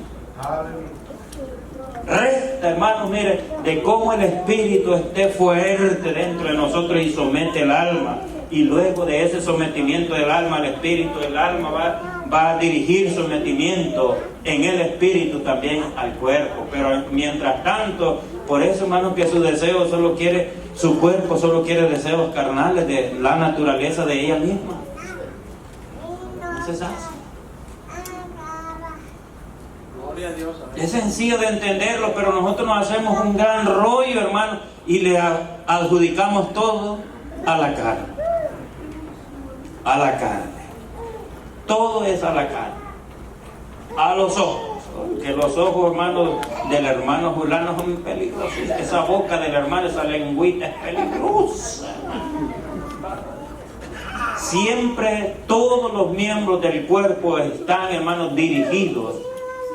Resta, hermanos, mire, de cómo el Espíritu esté fuerte dentro de nosotros y somete el alma. Y luego de ese sometimiento del alma al Espíritu, el alma va a dirigir sometimiento en el Espíritu también al cuerpo. Pero mientras tanto, por eso, hermanos, que su deseo solo quiere, su cuerpo solo quiere deseos carnales de la naturaleza de ella misma. Eso es así. Gloria a Dios. Amén. Es sencillo de entenderlo, pero nosotros nos hacemos un gran rollo, hermano, y le adjudicamos todo a la carne. A la carne. Todo es a la carne. A los ojos. Que los ojos, hermano, del hermano Julano son peligrosos. Esa boca del hermano, esa lengüita es peligrosa. Siempre todos los miembros del cuerpo están, hermanos, dirigidos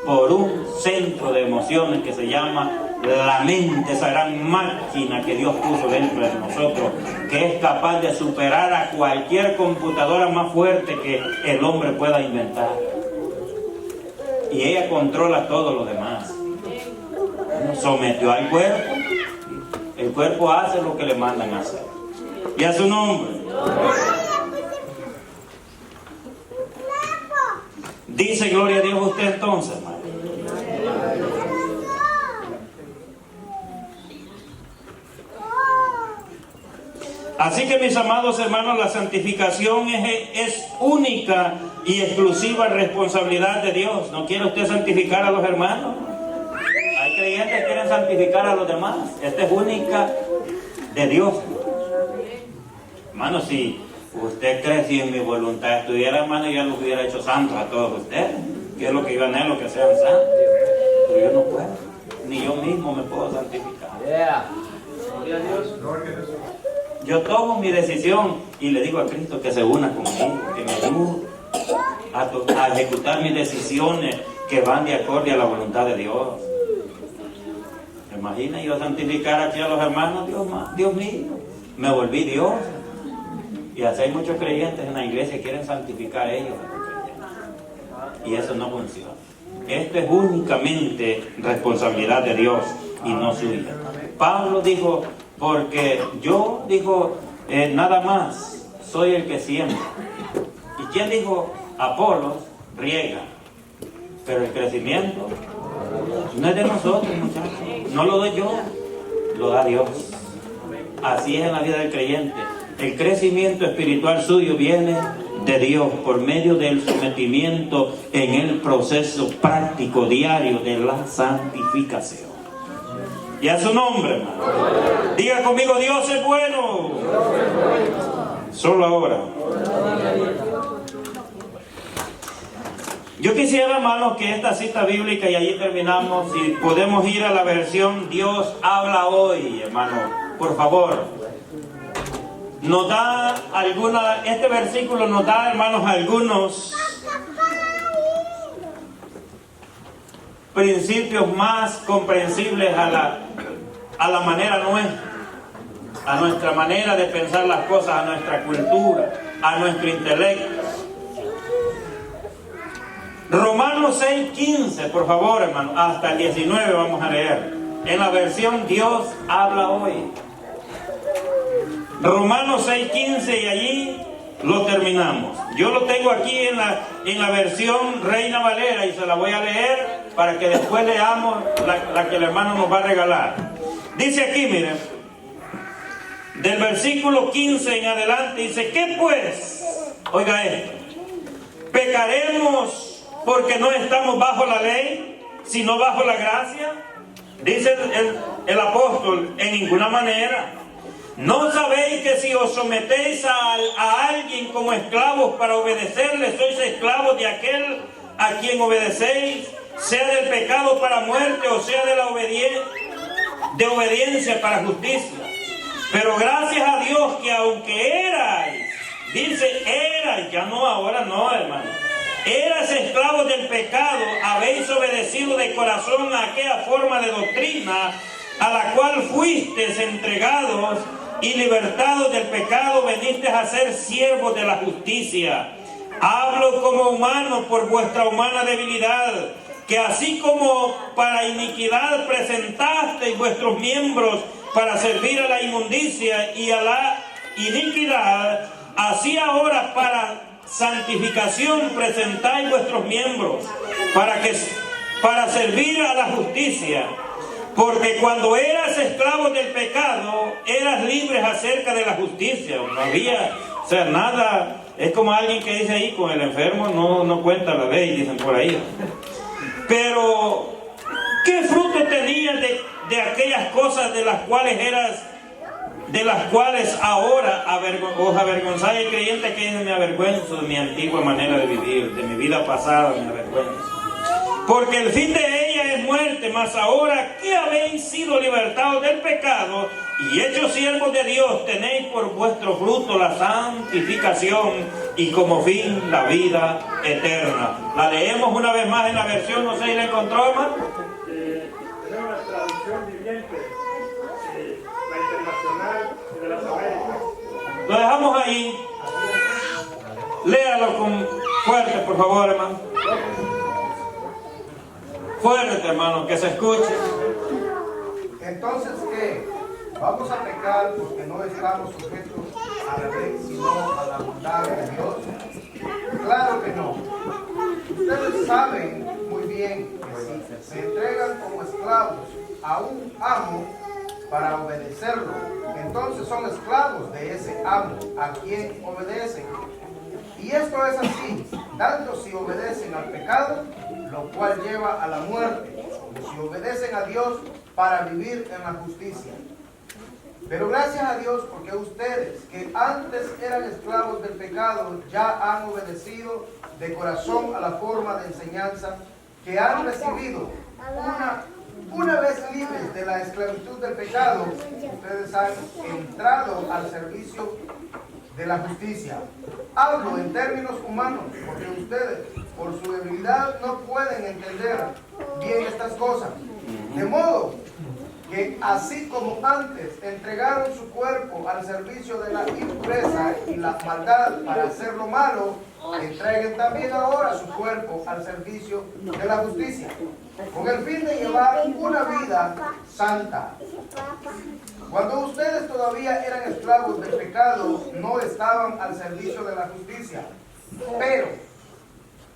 por un centro de emociones que se llama la mente, esa gran máquina que Dios puso dentro de nosotros, que es capaz de superar a cualquier computadora más fuerte que el hombre pueda inventar. Y ella controla todo lo demás. Sometió al cuerpo. El cuerpo hace lo que le mandan a hacer. Y a su nombre. Dice gloria a Dios usted entonces, hermano. Así que, mis amados hermanos, la santificación es única y exclusiva responsabilidad de Dios. ¿No quiere usted santificar a los hermanos? Hay creyentes que quieren santificar a los demás. Esta es única de Dios. Hermano, si usted cree, si en mi voluntad estuviera, hermano, ya los hubiera hecho santos a todos ustedes. Que es lo que yo anhelo, que sean santos. Pero yo no puedo. Ni yo mismo me puedo santificar. Gloria a Dios. Yo tomo mi decisión y le digo a Cristo que se una conmigo, que me ayude a ejecutar mis decisiones que van de acorde a la voluntad de Dios. ¿Me imagina yo santificar aquí a los hermanos? Dios mío, me volví Dios. Y así hay muchos creyentes en la iglesia que quieren santificar a ellos. Y eso no funciona. Esto es únicamente responsabilidad de Dios y no suya. Pablo dijo, porque yo, dijo, nada más soy el que siembra. ¿Y quién dijo? Apolos riega. Pero el crecimiento no es de nosotros, muchachos. No lo doy yo, lo da Dios. Así es en la vida del creyente. El crecimiento espiritual suyo viene de Dios por medio del sometimiento en el proceso práctico diario de la santificación. Y a su nombre, hermano. Diga conmigo, Dios es bueno. Solo ahora. Yo quisiera, hermanos, que esta cita bíblica, y allí terminamos, si podemos ir a la versión Dios habla hoy, hermano, por favor. Nos da este versículo nos da, hermanos, algunos principios más comprensibles a la manera nuestra, a nuestra manera de pensar las cosas, a nuestra cultura, a nuestro intelecto. Romanos 6:15, por favor, hermano, hasta el 19 vamos a leer. En la versión Dios habla hoy. Romanos 6:15 y allí lo terminamos. Yo lo tengo aquí en la versión Reina Valera y se la voy a leer para que después leamos la que el hermano nos va a regalar. Dice aquí, miren, del versículo 15 en adelante, dice, ¿qué pues? Oiga esto. ¿Pecaremos porque no estamos bajo la ley, sino bajo la gracia? Dice el apóstol, en ninguna manera. ¿No sabéis que si os sometéis a alguien como esclavos para obedecerle, sois esclavos de aquel a quien obedecéis, sea del pecado para muerte o sea de la obediencia para justicia? Pero gracias a Dios que aunque erais, dice erais, ya no, ahora no, hermano, eras esclavos del pecado, habéis obedecido de corazón a aquella forma de doctrina a la cual fuisteis entregados, y libertados del pecado venisteis a ser siervos de la justicia. Hablo como humano por vuestra humana debilidad, que así como para iniquidad presentasteis vuestros miembros para servir a la inmundicia y a la iniquidad, así ahora para santificación presentáis vuestros miembros para servir a la justicia. Porque cuando eras esclavo del pecado, eras libre acerca de la justicia. No había, o sea, nada. Es como alguien que dice ahí, con el enfermo no cuenta la ley, dicen por ahí. Pero, ¿qué fruto tenías de aquellas cosas de las cuales ahora os avergonzáis? El creyente que dice: me avergüenzo de mi antigua manera de vivir, de mi vida pasada me avergüenzo. Porque el fin de ella es muerte, mas ahora que habéis sido libertados del pecado y hechos siervos de Dios, tenéis por vuestro fruto la santificación y como fin la vida eterna. La leemos una vez más en la versión, no sé si la encontró, hermano. Tenemos la traducción viviente, la internacional de las Américas. Lo dejamos ahí. Léalo con fuerte, por favor, hermano. Fuerte, hermano, que se escuche. Entonces, ¿qué? ¿Vamos a pecar porque no estamos sujetos a la ley, sino a la bondad de Dios? Claro que no. Ustedes saben muy bien que si se entregan como esclavos a un amo para obedecerlo, entonces son esclavos de ese amo a quien obedecen. Y esto es así, tanto si obedecen al pecado, lo cual lleva a la muerte, como si obedecen a Dios para vivir en la justicia. Pero gracias a Dios, porque ustedes, que antes eran esclavos del pecado, ya han obedecido de corazón a la forma de enseñanza que han recibido. Una vez libres de la esclavitud del pecado, ustedes han entrado al servicio de la justicia. Hablo en términos humanos, porque ustedes, por su debilidad, no pueden entender bien estas cosas. De modo que así como antes entregaron su cuerpo al servicio de la impureza y la maldad para hacer lo malo, entreguen también ahora su cuerpo al servicio de la justicia, con el fin de llevar una vida santa. Cuando ustedes todavía eran esclavos del pecado, no estaban al servicio de la justicia. Pero,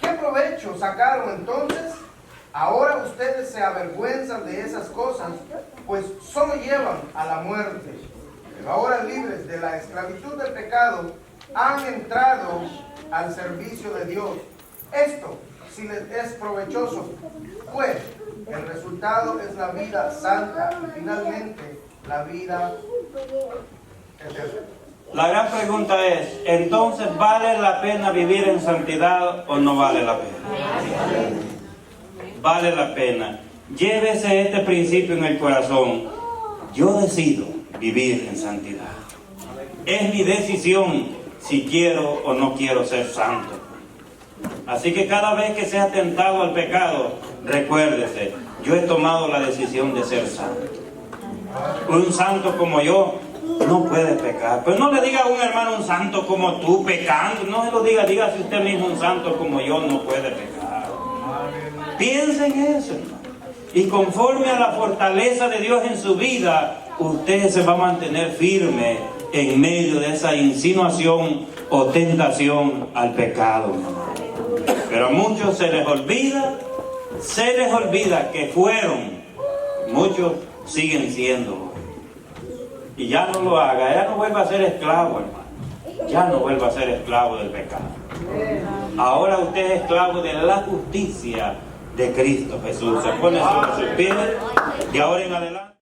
¿qué provecho sacaron entonces? Ahora ustedes se avergüenzan de esas cosas, pues solo llevan a la muerte. Pero ahora, libres de la esclavitud del pecado, han entrado al servicio de Dios. Esto, si les es provechoso, pues el resultado es la vida santa y finalmente la vida eterna. La gran pregunta es, entonces, ¿vale la pena vivir en santidad o no vale la pena? Vale la pena. Llévese este principio en el corazón. Yo decido vivir en santidad. Es mi decisión si quiero o no quiero ser santo. Así que cada vez que sea tentado al pecado, recuérdese, yo he tomado la decisión de ser santo. Un santo como yo no puede pecar. Pero no le diga a un hermano: un santo como tú pecando. No se lo diga, dígase usted mismo: un santo como yo no puede pecar. Piense en eso, hermano. Y conforme a la fortaleza de Dios en su vida, usted se va a mantener firme en medio de esa insinuación o tentación al pecado. Pero a muchos se les olvida que fueron, muchos siguen siendo. Y ya no lo haga, ya no vuelva a ser esclavo, hermano. Ya no vuelva a ser esclavo del pecado. Ahora usted es esclavo de la justicia de Cristo Jesús. Se pone sobre sus pies y ahora en adelante.